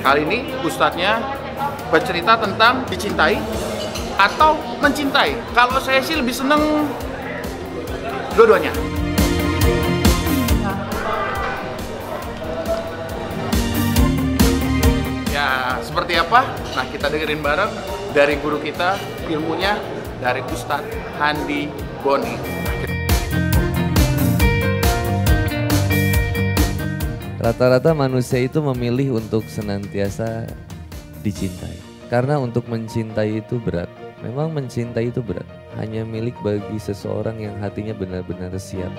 Kali ini ustadznya bercerita tentang dicintai atau mencintai. Kalau saya sih lebih seneng dua-duanya. Ya, seperti apa? Nah, kita dengerin bareng dari guru kita, ilmunya dari Ustadz Handi Boni. Rata-rata manusia itu memilih untuk senantiasa dicintai. Karena untuk mencintai itu berat. Memang mencintai itu berat. Hanya milik bagi seseorang yang hatinya benar-benar siap.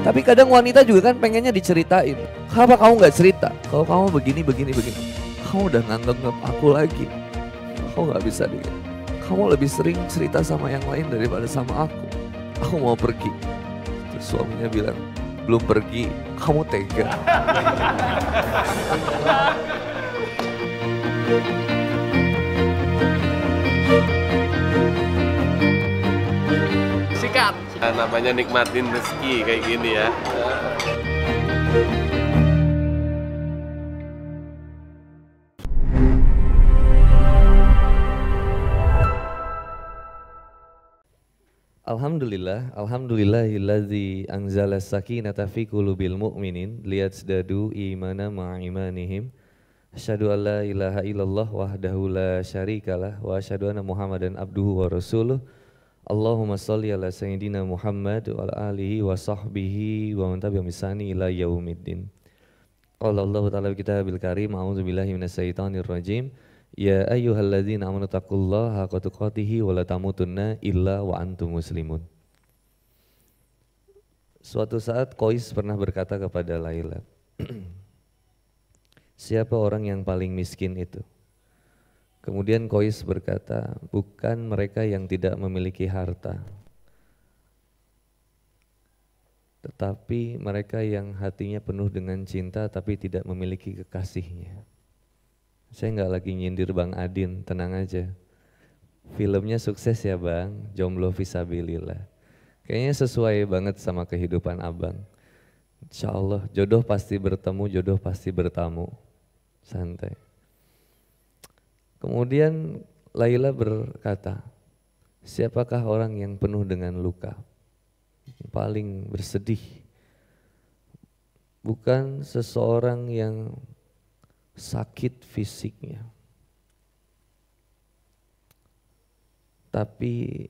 Tapi kadang wanita juga kan pengennya diceritain. Kenapa kamu gak cerita? Kalau kamu begini. Kamu udah nganggep aku lagi. Kamu gak bisa deh. Kamu lebih sering cerita sama yang lain daripada sama aku. Aku mau pergi. Terus suaminya bilang, belum pergi, kamu tega. Sikat. Nah, namanya nikmatin rezeki kayak gini ya. Alhamdulillahilladzi anzala sakinata fi qulubil mu'minin liyazdadu imana ma'a imanihim. Asyhadu an la ilaha illallah wahdahu la syarikalah wa asyhadu anna Muhammadan abduhu wa rasuluh. Allahumma shalli ala sayyidina Muhammad wa ala alihi wa sahbihi wa man tabi'ahum bi ihsani ila yaumiddin. Qala Allah ta'ala fi kitabil karim, a'udzu billahi minasyaitonir rajim. Ya ayyuhalladzina amanu taqullaha haqqa tuqatih wa la tamutunna illa wa antum muslimun. Suatu saat Qais pernah berkata kepada Laila, siapa orang yang paling miskin itu? Kemudian Qais berkata, bukan mereka yang tidak memiliki harta, tetapi mereka yang hatinya penuh dengan cinta tapi tidak memiliki kekasihnya. Saya nggak lagi nyindir Bang Adin, tenang aja. Filmnya sukses ya Bang, Jomblo Fisabilillah. Kayaknya sesuai banget sama kehidupan Abang. Insya Allah jodoh pasti bertemu, jodoh pasti bertamu. Santai. Kemudian Laila berkata, siapakah orang yang penuh dengan luka? Yang paling bersedih. Bukan seseorang yang sakit fisiknya, tapi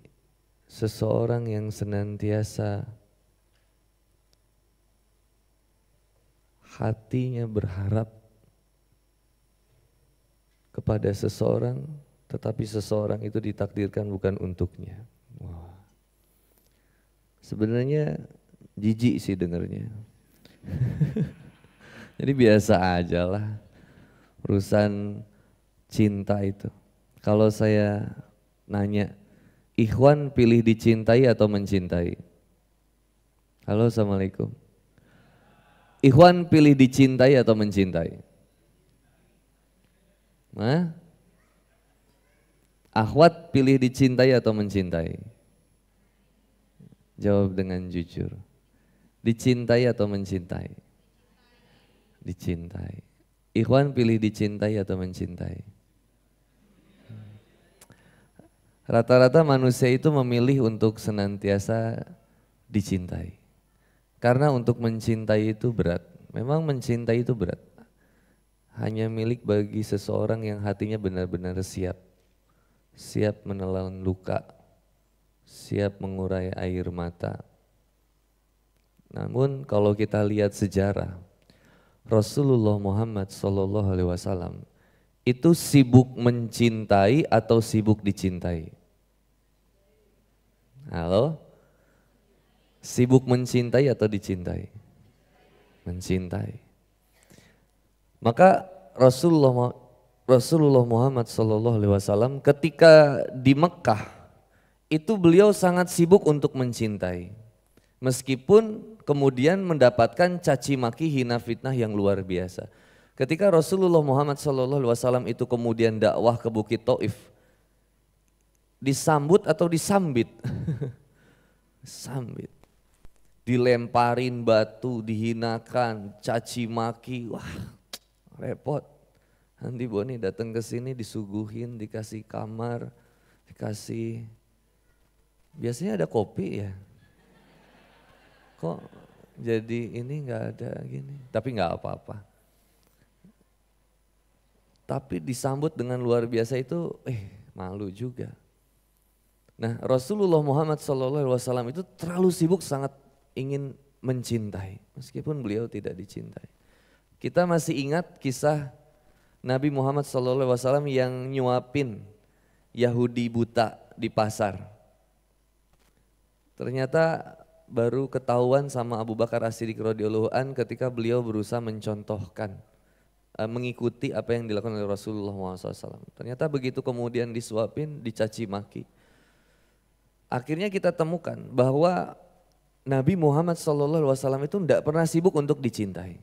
seseorang yang senantiasa hatinya berharap kepada seseorang, tetapi seseorang itu ditakdirkan bukan untuknya. Wah. Sebenarnya jijik sih dengarnya. Jadi biasa aja lah urusan cinta itu. Kalau saya nanya, Ikhwan pilih dicintai atau mencintai? Halo, assalamualaikum. Ikhwan pilih dicintai atau mencintai? Hah? Akhwat pilih dicintai atau mencintai? Jawab dengan jujur. Dicintai atau mencintai? Dicintai. Ikhwan pilih dicintai atau mencintai? Rata-rata manusia itu memilih untuk senantiasa dicintai. Karena untuk mencintai itu berat. Memang mencintai itu berat. Hanya milik bagi seseorang yang hatinya benar-benar siap. Siap menelan luka. Siap mengurai air mata. Namun kalau kita lihat sejarah, Rasulullah Muhammad SAW itu sibuk mencintai atau sibuk dicintai? Halo? Sibuk mencintai atau dicintai? Mencintai. Maka Rasulullah Muhammad SAW ketika di Mekah itu beliau sangat sibuk untuk mencintai. Meskipun kemudian mendapatkan caci maki, hina, fitnah yang luar biasa. Ketika Rasulullah Muhammad SAW itu kemudian dakwah ke Bukit Taif, disambut atau disambit? Sambit. Dilemparin batu, dihinakan, caci maki, wah repot. Nanti Boni datang ke sini disuguhin, dikasih kamar, dikasih, biasanya ada kopi ya. Kok jadi ini nggak ada gini, tapi nggak apa-apa. Tapi disambut dengan luar biasa itu, malu juga. Nah Rasulullah Muhammad SAW itu terlalu sibuk sangat ingin mencintai, meskipun beliau tidak dicintai. Kita masih ingat kisah Nabi Muhammad SAW yang nyuapin Yahudi buta di pasar. Ternyata baru ketahuan sama Abu Bakar As-Siddiq radhiyallahu an ketika beliau berusaha mencontohkan, mengikuti apa yang dilakukan oleh Rasulullah SAW. Ternyata begitu kemudian disuapin, dicaci maki. Akhirnya kita temukan bahwa Nabi Muhammad SAW itu tidak pernah sibuk untuk dicintai.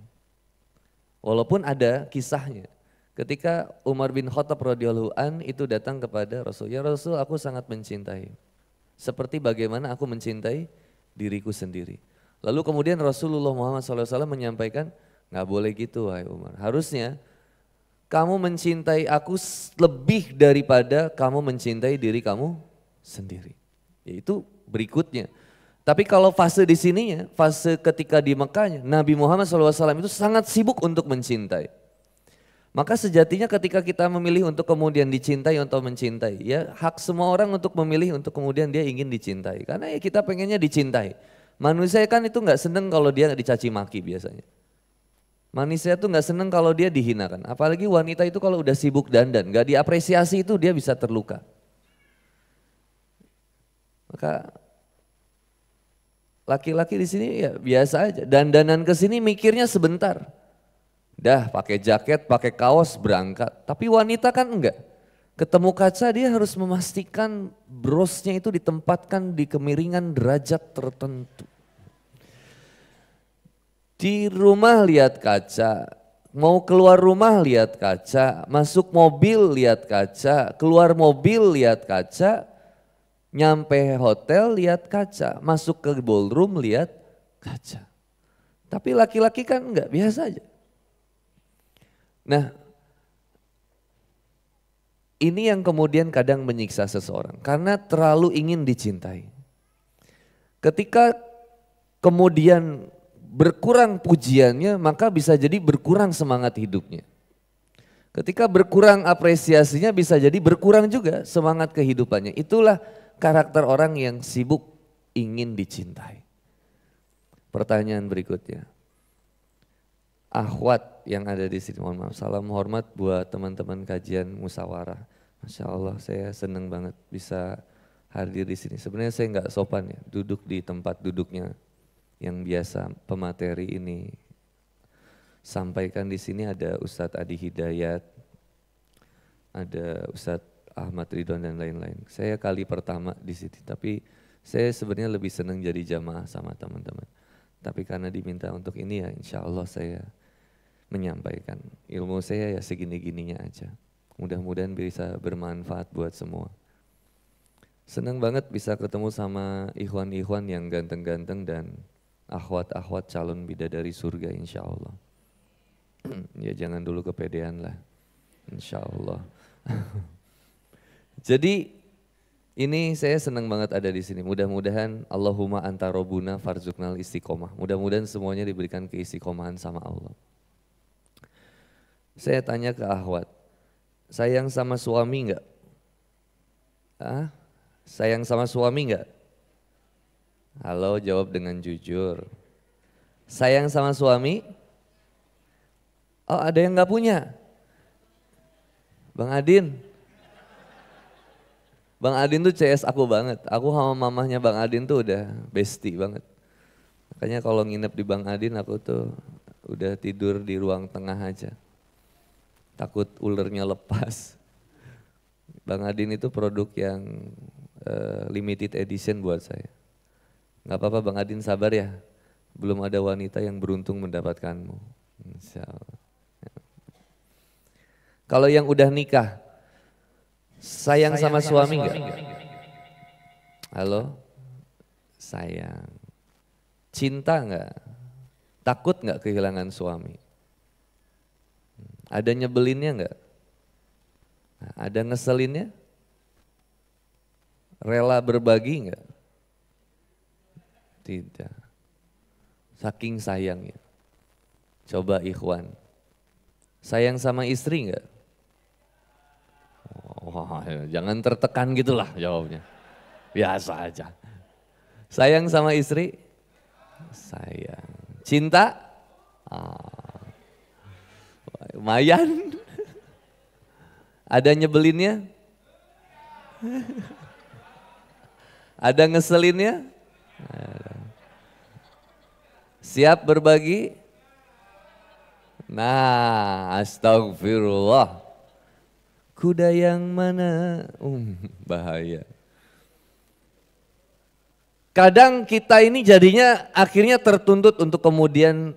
Walaupun ada kisahnya. Ketika Umar bin Khattab radhiyallahu an itu datang kepada Rasul, ya Rasul aku sangat mencintai. Seperti bagaimana aku mencintai diriku sendiri. Lalu kemudian Rasulullah Muhammad SAW menyampaikan, nggak boleh gitu wahai Umar. Harusnya kamu mencintai aku lebih daripada kamu mencintai diri kamu sendiri. Yaitu berikutnya. Tapi kalau fase di sininya, fase ketika di Mekahnya, Nabi Muhammad SAW itu sangat sibuk untuk mencintai. Maka sejatinya ketika kita memilih untuk kemudian dicintai atau mencintai, ya hak semua orang untuk memilih untuk kemudian dia ingin dicintai. Karena ya kita pengennya dicintai. Manusia kan itu nggak seneng kalau dia dicaci maki biasanya. Manusia tuh nggak seneng kalau dia dihinakan. Apalagi wanita itu kalau udah sibuk dandan, nggak diapresiasi itu dia bisa terluka. Maka laki-laki di sini ya biasa aja, dandanan ke sini mikirnya sebentar. Dah pakai jaket, pakai kaos berangkat. Tapi wanita kan enggak. Ketemu kaca dia harus memastikan brosnya itu ditempatkan di kemiringan derajat tertentu. Di rumah lihat kaca, mau keluar rumah lihat kaca, masuk mobil lihat kaca, keluar mobil lihat kaca, nyampe hotel lihat kaca, masuk ke ballroom lihat kaca. Tapi laki-laki kan enggak, biasa aja. Nah, ini yang kemudian kadang menyiksa seseorang karena terlalu ingin dicintai. Ketika kemudian berkurang pujiannya, maka bisa jadi berkurang semangat hidupnya. Ketika berkurang apresiasinya, bisa jadi berkurang juga semangat kehidupannya. Itulah karakter orang yang sibuk ingin dicintai. Pertanyaan berikutnya. Akhwat yang ada di sini, mohon maaf, salam hormat buat teman-teman kajian musyawarah. Masya Allah, saya senang banget bisa hadir di sini. Sebenarnya saya nggak sopan ya, duduk di tempat duduknya yang biasa pemateri ini sampaikan di sini. Ada Ustadz Adi Hidayat, ada Ustadz Ahmad Ridwan dan lain-lain. Saya kali pertama di sini, tapi saya sebenarnya lebih senang jadi jamaah sama teman-teman. Tapi karena diminta untuk ini ya, insya Allah saya menyampaikan ilmu saya ya segini-gininya aja. Mudah-mudahan bisa bermanfaat buat semua. Senang banget bisa ketemu sama ikhwan-ikhwan yang ganteng-ganteng dan akhwat-akhwat calon bidadari surga insya Allah. Ya jangan dulu kepedean lah, insya Allah. Jadi ini saya senang banget ada di sini. Mudah-mudahan Allahumma anta robbuna farzuknal istiqomah. Mudah-mudahan semuanya diberikan keistiqomahan sama Allah. Saya tanya ke akhwat, sayang sama suami enggak? Sayang sama suami enggak? Halo, jawab dengan jujur. Sayang sama suami? Oh, ada yang enggak punya? Bang Adin. Bang Adin tuh CS aku banget. Aku sama mamahnya Bang Adin tuh udah bestie banget. Makanya kalau nginep di Bang Adin aku tuh udah tidur di ruang tengah aja. Takut ulernya lepas. Bang Adin itu produk yang limited edition buat saya. Gak apa-apa Bang Adin, sabar ya. Belum ada wanita yang beruntung mendapatkanmu. Insya Allah. Kalau yang udah nikah, sayang sama suami enggak? Halo? Sayang. Cinta enggak? Takut enggak kehilangan suami? Ada nyebelinnya enggak? Ada ngeselinnya? Rela berbagi enggak? Tidak. Saking sayangnya. Coba ikhwan. Sayang sama istri enggak? Wah, jangan tertekan gitulah jawabnya. Biasa aja. Sayang sama istri? Sayang. Cinta? Lumayan. Ada nyebelinnya? Ada ngeselinnya? Siap berbagi? Nah, astagfirullah. Kuda yang mana? Bahaya. Kadang kita ini jadinya akhirnya tertuntut untuk kemudian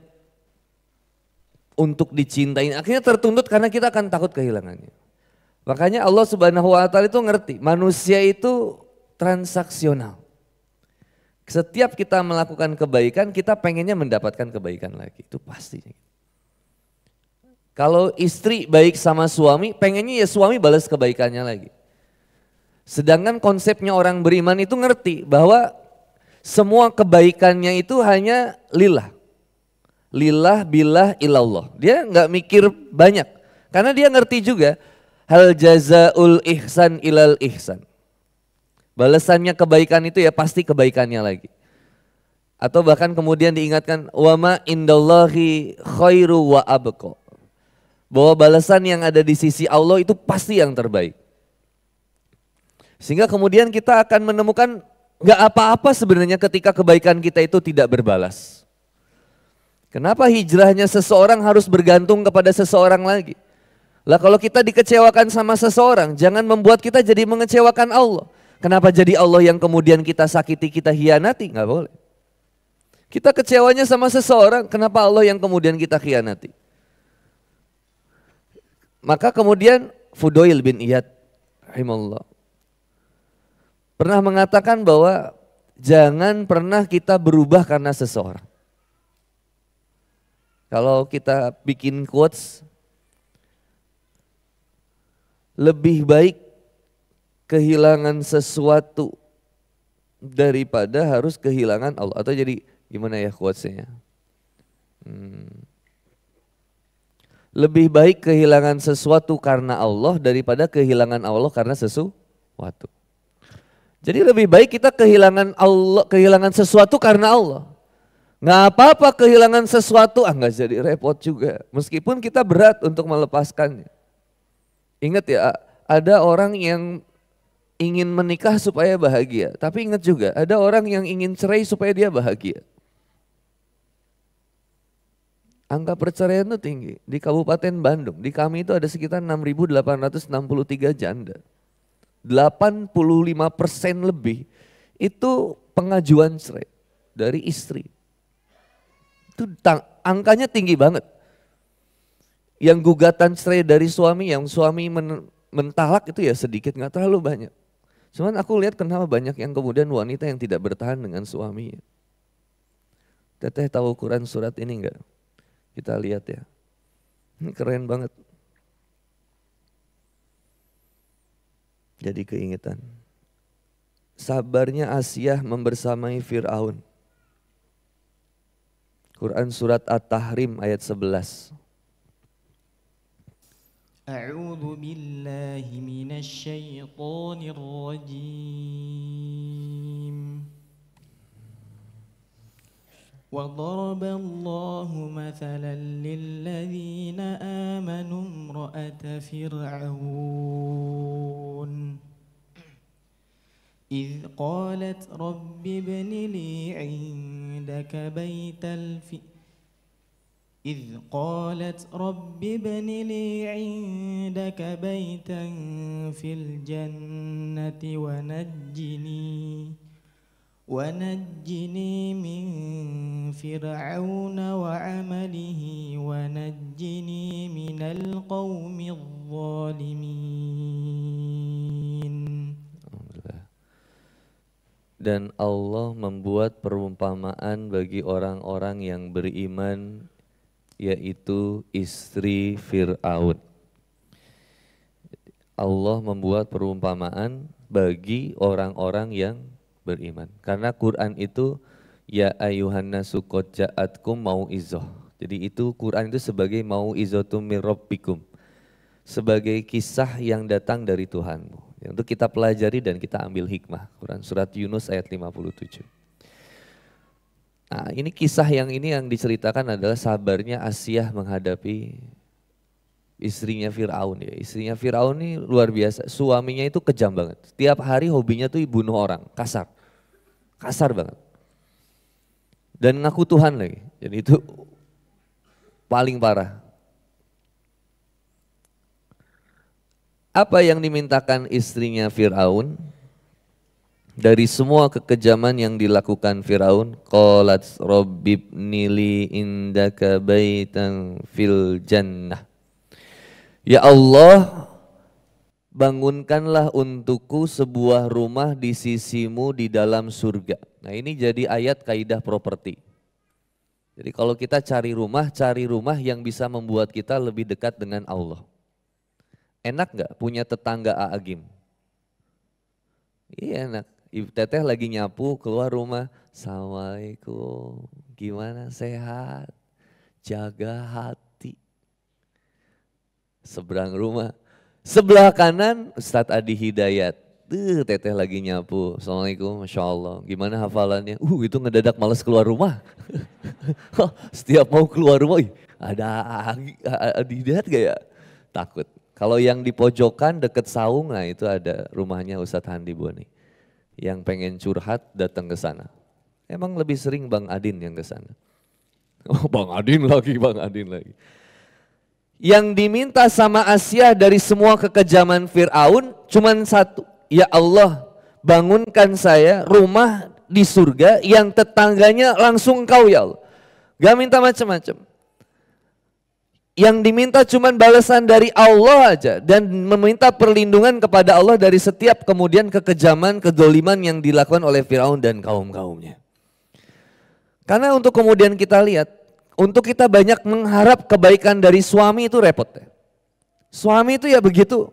untuk dicintai. Akhirnya tertuntut karena kita akan takut kehilangannya. Makanya Allah Subhanahu wa taala itu ngerti, manusia itu transaksional. Setiap kita melakukan kebaikan, kita pengennya mendapatkan kebaikan lagi. Itu pasti. Kalau istri baik sama suami, pengennya ya suami balas kebaikannya lagi. Sedangkan konsepnya orang beriman itu ngerti bahwa semua kebaikannya itu hanya lillah. Lillah billah ilallah. Dia nggak mikir banyak. Karena dia ngerti juga hal jazaul ihsan ilal ihsan. Balasannya kebaikan itu ya pasti kebaikannya lagi. Atau bahkan kemudian diingatkan wama indallahi khairu wa abqa. Bahwa balasan yang ada di sisi Allah itu pasti yang terbaik. Sehingga kemudian kita akan menemukan gak apa-apa sebenarnya ketika kebaikan kita itu tidak berbalas. Kenapa hijrahnya seseorang harus bergantung kepada seseorang lagi? Lah kalau kita dikecewakan sama seseorang, jangan membuat kita jadi mengecewakan Allah. Kenapa jadi Allah yang kemudian kita sakiti, kita hianati? Gak boleh. Kita kecewanya sama seseorang, kenapa Allah yang kemudian kita khianati? Maka kemudian Fudail bin Iyad rahimahullah pernah mengatakan bahwa jangan pernah kita berubah karena seseorang. Kalau kita bikin quotes, lebih baik kehilangan sesuatu daripada harus kehilangan Allah. Atau jadi gimana ya quotesnya? Lebih baik kehilangan sesuatu karena Allah daripada kehilangan Allah karena sesuatu. Jadi lebih baik kita kehilangan Allah, kehilangan sesuatu karena Allah. Nggak apa-apa kehilangan sesuatu, nggak jadi repot juga. Meskipun kita berat untuk melepaskannya. Ingat ya, ada orang yang ingin menikah supaya bahagia. Tapi ingat juga, ada orang yang ingin cerai supaya dia bahagia. Angka perceraian itu tinggi. Di Kabupaten Bandung, di kami itu ada sekitar 6.863 janda. 85% lebih itu pengajuan cerai dari istri. Itu angkanya tinggi banget. Yang gugatan cerai dari suami, yang suami mentalak itu ya sedikit, gak terlalu banyak. Cuman aku lihat kenapa banyak yang kemudian wanita yang tidak bertahan dengan suaminya. Teteh tahu Quran surat ini enggak? Kita lihat ya. Ini keren banget. Jadi keingetan. Sabarnya Asiyah membersamai Fir'aun. Quran surat At-Tahrim ayat 11. A'udzu billahi minasy syaithanir rajim. وضرب الله مثلا للذين آمنوا امرأة فرعون إذ قالت رب ابن لي عندك بيتا في الجنة ونجني من فرعون وعمله ونجني من القوم الظالمين. Dan Allah membuat perumpamaan bagi orang-orang yang beriman, yaitu istri Fir'aun. Allah membuat perumpamaan bagi orang-orang yang beriman. Karena Quran itu ya ayuhan nasu qad ja'atkum mau'izah. Jadi itu Quran itu sebagai mau'izatum mir rabbikum. Sebagai kisah yang datang dari Tuhanmu. Untuk kita pelajari dan kita ambil hikmah. Quran surat Yunus ayat 57. Nah, ini kisah yang diceritakan adalah sabarnya Asyah menghadapi istrinya Fir'aun ya. Istrinya Fir'aun ini luar biasa, suaminya itu kejam banget. Tiap hari hobinya tuh bunuh orang, kasar. Kasar banget. Dan ngaku Tuhan lagi, jadi itu paling parah. Apa yang dimintakan istrinya Fir'aun? Dari semua kekejaman yang dilakukan Firaun, qalat rabbibni li indaka baitan fil jannah. Ya Allah, bangunkanlah untukku sebuah rumah di sisimu di dalam surga. Nah, ini jadi ayat kaidah properti. Jadi kalau kita cari rumah yang bisa membuat kita lebih dekat dengan Allah. Enak gak punya tetangga Aagim? Iya enak. Ibu teteh lagi nyapu keluar rumah, assalamualaikum, gimana sehat, jaga hati. Seberang rumah, sebelah kanan Ustadz Adi Hidayat, teteh lagi nyapu, assalamualaikum, masya Allah, gimana hafalannya? Itu ngedadak males keluar rumah. Setiap mau keluar rumah, ada Adi Hidayat gak ya? Takut. Kalau yang di pojokan deket saung, nah itu ada rumahnya Ustadz Handi Boni. Yang pengen curhat datang ke sana. Emang lebih sering Bang Adin yang ke sana. Oh, Bang Adin lagi. Yang diminta sama Asyah dari semua kekejaman Fir'aun cuman satu. Ya Allah, bangunkan saya rumah di surga yang tetangganya langsung Engkau ya Allah. Gak minta macam-macam. Yang diminta cuma balasan dari Allah aja dan meminta perlindungan kepada Allah dari setiap kemudian kekejaman, kedoliman yang dilakukan oleh Firaun dan kaum-kaumnya. Karena untuk kemudian kita lihat, untuk kita banyak mengharap kebaikan dari suami itu repot. Suami itu ya begitu.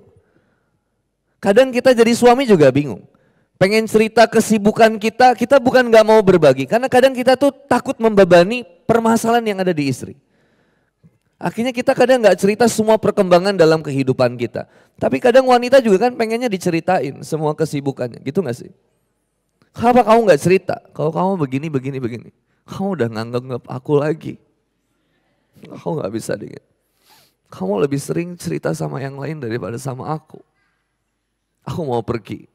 Kadang kita jadi suami juga bingung. Pengen cerita kesibukan kita bukan gak mau berbagi. Karena kadang kita tuh takut membebani permasalahan yang ada di istri. Akhirnya kita kadang gak cerita semua perkembangan dalam kehidupan kita. Tapi kadang wanita juga kan pengennya diceritain semua kesibukannya, gitu gak sih? Kenapa kamu gak cerita? Kalau kamu begini. Kamu udah nganggap aku lagi. Aku gak bisa dingin. Kamu lebih sering cerita sama yang lain daripada sama aku. Aku mau pergi.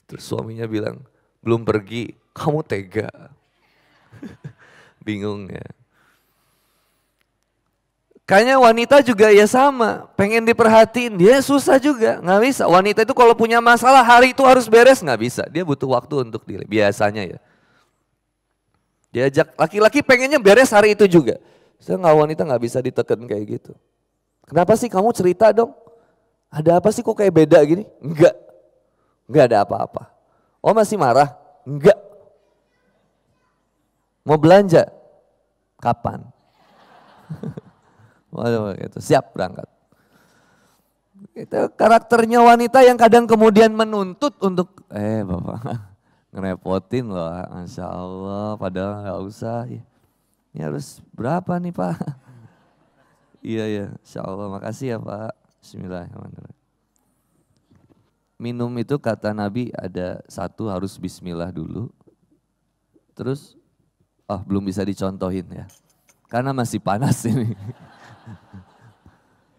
Terus suaminya bilang, belum pergi, kamu tega. Bingung ya. Kayaknya wanita juga ya sama, pengen diperhatiin, dia susah juga, nggak bisa. Wanita itu kalau punya masalah hari itu harus beres, nggak bisa. Dia butuh waktu untuk diri, biasanya ya. Diajak laki-laki pengennya beres hari itu juga. Wanita nggak bisa diteken kayak gitu. Kenapa sih kamu cerita dong? Ada apa sih kok kayak beda gini? Enggak ada apa-apa. Oh masih marah? Enggak. Mau belanja? Kapan? Waduh, gitu. Siap berangkat. Itu karakternya wanita yang kadang kemudian menuntut untuk, bapak ngerepotin loh, Masya Allah, padahal gak usah. Ini harus berapa nih Pak? Iya, Insya Allah, makasih ya Pak. Bismillahirrahmanirrahim. Minum itu kata Nabi ada satu harus bismillah dulu. Terus, belum bisa dicontohin ya. Karena masih panas ini.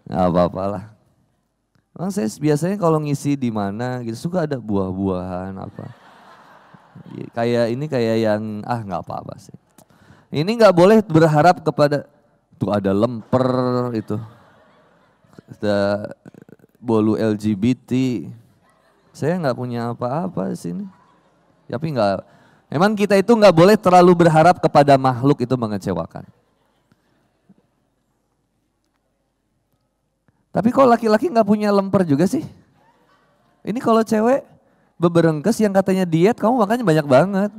Gak apa-apalah. Memang saya biasanya kalau ngisi di mana gitu suka ada buah-buahan apa. Kayak yang nggak apa-apa sih. Ini nggak boleh berharap kepada tuh ada lemper itu. Ada bolu LGBT. Saya nggak punya apa-apa di sini. Tapi nggak. Memang kita itu nggak boleh terlalu berharap kepada makhluk, itu mengecewakan. Tapi kok laki-laki nggak punya lemper juga sih? Ini kalau cewek beberengkes yang katanya diet, kamu makannya banyak banget.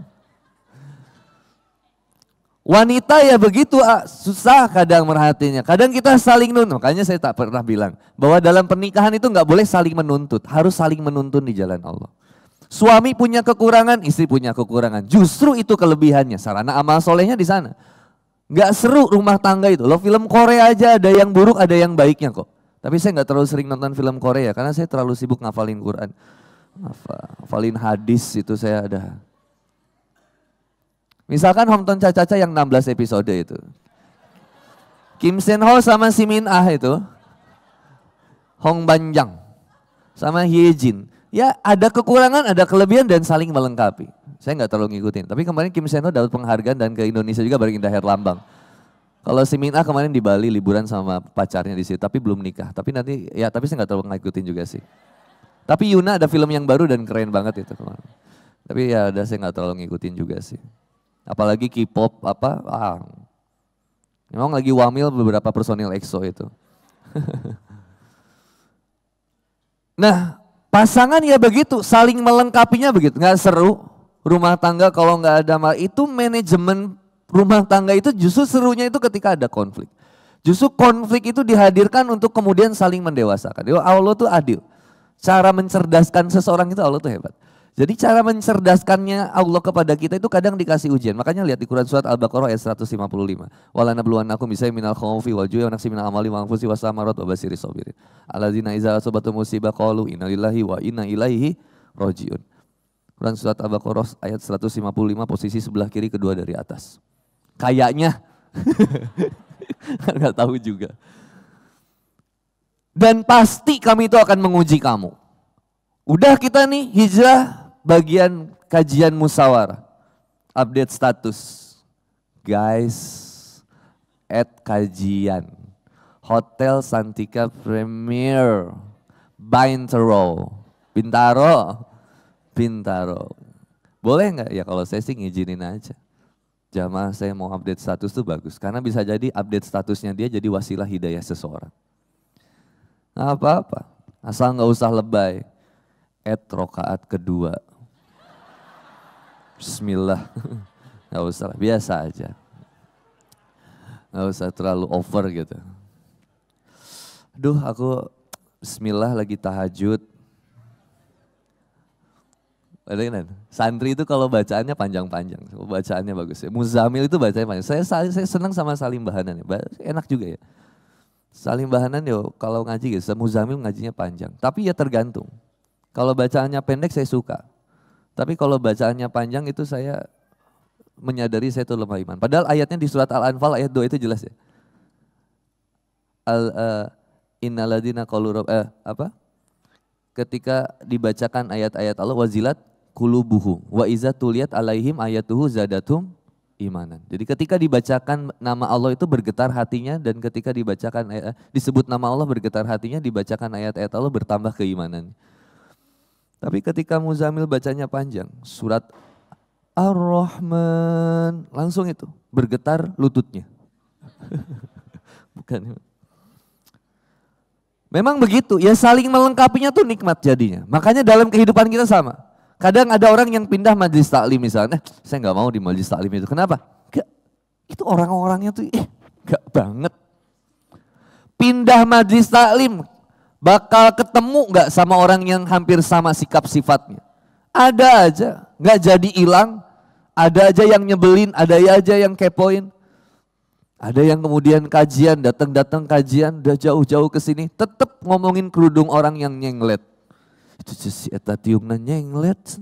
Wanita ya begitu, susah kadang merhatinya. Kadang kita saling nuntut. Makanya saya tak pernah bilang bahwa dalam pernikahan itu nggak boleh saling menuntut. Harus saling menuntun di jalan Allah. Suami punya kekurangan, istri punya kekurangan. Justru itu kelebihannya. Sarana amal solehnya di sana. Nggak seru rumah tangga itu. Loh, film Korea aja ada yang buruk, ada yang baiknya kok. Tapi saya nggak terlalu sering nonton film Korea karena saya terlalu sibuk ngafalin Quran. Ngafalin hadis itu saya ada. Misalkan Homton Caca-Caca yang 16 episode itu. Kim Sen Ho sama si Min Ah itu. Hong Banjang sama Hye Jin. Ya ada kekurangan, ada kelebihan dan saling melengkapi. Saya nggak terlalu ngikutin. Tapi kemarin Kim Sen Ho dapat penghargaan dan ke Indonesia juga bareng Indah Herlambang. Kalau si Min Ah kemarin di Bali liburan sama pacarnya di situ. Tapi belum nikah. Tapi nanti ya tapi saya nggak terlalu ngikutin juga sih. Tapi Yuna ada film yang baru dan keren banget itu kemarin. Tapi ya udah saya nggak terlalu ngikutin juga sih. Apalagi K-pop memang lagi wamil beberapa personil EXO itu. Nah, pasangan ya begitu, saling melengkapinya begitu. Nggak seru rumah tangga kalau nggak ada itu manajemen rumah tangga itu justru serunya itu ketika ada konflik. Justru konflik itu dihadirkan untuk kemudian saling mendewasakan. Allah tuh adil. Cara mencerdaskan seseorang itu Allah tuh hebat. Jadi cara mencerdaskannya Allah kepada kita itu kadang dikasih ujian. Makanya lihat di Quran surat Al-Baqarah ayat 155. Wala nabluwannakum bisayyin minal khaufi wal ju'i wa naqsin minal amwali wal anfusi was samarat wa basyiris sabirin. Alladzina idza asabatum musibah qalu inna lillahi wa inna ilaihi rajiun. Quran surat Al-Baqarah ayat 155 posisi sebelah kiri kedua dari atas. Kayaknya enggak tahu juga. Dan pasti kami itu akan menguji kamu. Udah kita nih hijrah bagian kajian musyawarah. Update status. Guys, add kajian. Hotel Santika Premier. Bintaro. Boleh nggak? Ya kalau saya sih ngizinin aja. Jamaah saya mau update status tuh bagus. Karena bisa jadi update statusnya dia jadi wasilah hidayah seseorang. Nggak apa-apa. Asal nggak usah lebay. Rokaat kedua. Bismillah. Gak usah, biasa aja. Gak usah terlalu over gitu. Aduh aku bismillah lagi tahajud. Santri itu kalau bacaannya panjang-panjang. Bacaannya bagus ya. Muzamil itu bacanya panjang. Saya senang sama Salim Bahanan ya. Enak juga ya. Salim Bahanan ya kalau ngaji gitu. Muzamil ngajinya panjang. Tapi ya tergantung. Kalau bacaannya pendek saya suka. Tapi kalau bacaannya panjang itu saya menyadari saya itu lemah iman. Padahal ayatnya di surat Al-Anfal ayat 2 itu jelas ya. Innaladina qalu ketika dibacakan ayat-ayat Allah wazilat qulubuhum wa iza tuliyat alaihim ayatuhu zadatum imanan. Jadi ketika dibacakan nama Allah itu bergetar hatinya dan ketika dibacakan disebut nama Allah bergetar hatinya, dibacakan ayat-ayat Allah bertambah keimanan. Tapi ketika Muzamil bacanya panjang, surat Ar-Rahman, langsung itu bergetar lututnya. Bukan. Memang begitu, ya saling melengkapinya tuh nikmat jadinya. Makanya dalam kehidupan kita sama. Kadang ada orang yang pindah majelis taklim misalnya, saya nggak mau di majelis taklim itu. Kenapa? Gak, itu orang-orangnya tuh gak banget. Pindah majelis taklim, bakal ketemu nggak sama orang yang hampir sama sikap sifatnya? Ada aja, nggak jadi hilang. Ada aja yang nyebelin, ada aja yang kepoin. Ada yang kemudian kajian, datang kajian, udah jauh-jauh ke sini, tetap ngomongin kerudung orang yang nyenglet. Itu si eta tiungna nyenglet.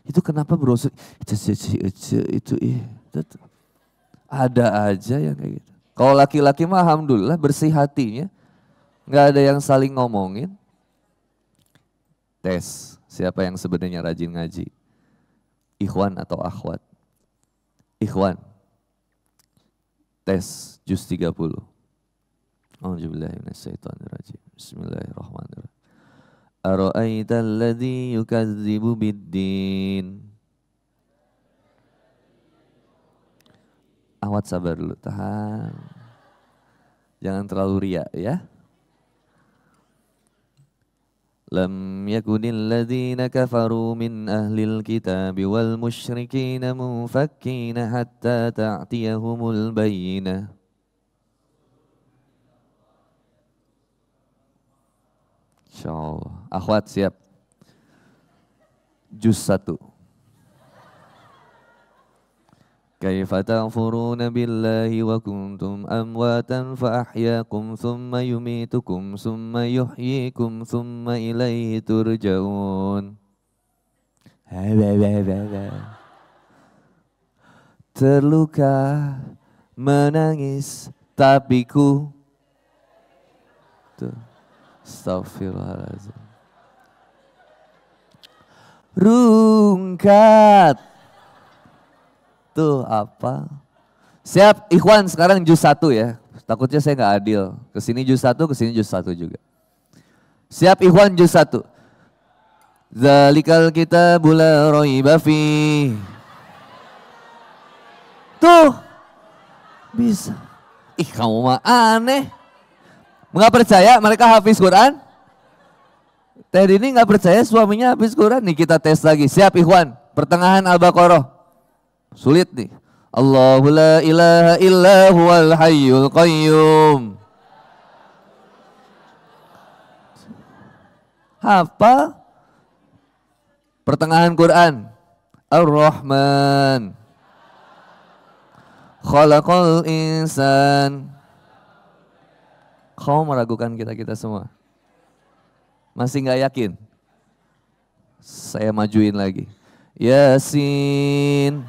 Itu kenapa bro? Itu ada aja yang kayak gitu. Kalau laki-laki mah alhamdulillah bersih hatinya. Nggak ada yang saling ngomongin. Tes, siapa yang sebenarnya rajin ngaji? Ikhwan atau akhwat? Ikhwan. Tes, juz 30. A'udzubillahiminasyaitonirrajim. Bismillahirrahmanirrahim. Ara'aita alladhi yukadzibu biddin. Ahwat sabar dulu, tahan. Jangan terlalu riak ya. لم يكن الذين كفروا من أهل الكتاب والمشركين منفكين حتى تأتيهم البينة. Insyaallah. Akhwat siap. Juz 1. Kaifa ta'furuna billahi wa kuntum amwatan fa ahyaakum thumma yumitukum thumma yuhyikum thumma ilaihi turja'un. Terluka menangis tapi ku Astaghfirullahaladzim. Rungkat. Tuh apa? Siap ikhwan, sekarang juz 1 ya. Takutnya saya nggak adil. Kesini juz 1, kesini juz 1 juga. Siap ikhwan, juz 1. Zalikal kitabu la raiba fi. Tuh. Bisa. Ih kamu mah aneh. Nggak percaya mereka hafiz Quran? Teh ini nggak percaya suaminya hafiz Quran? Nih kita tes lagi. Siap ikhwan, pertengahan Al-Baqarah. Sulit nih. Allahu la ilaha illa huwal hayyul qayyum. Apa? Pertengahan Quran. Ar-Rahman. Khalaqal insan. Kau meragukan kita semua. Masih nggak yakin? Saya majuin lagi. Yasin.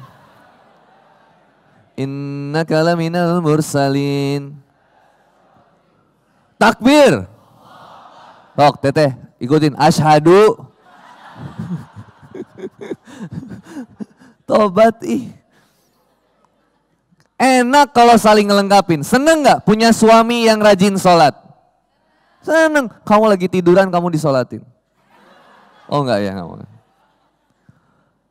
Innaka laminal mursalin. Takbir. Tok, teteh, ikutin. Asyhadu. Tobat ih. Enak kalau saling ngelengkapin. Seneng gak punya suami yang rajin sholat? Seneng. Kamu lagi tiduran, kamu disolatin. Oh enggak ya kamu.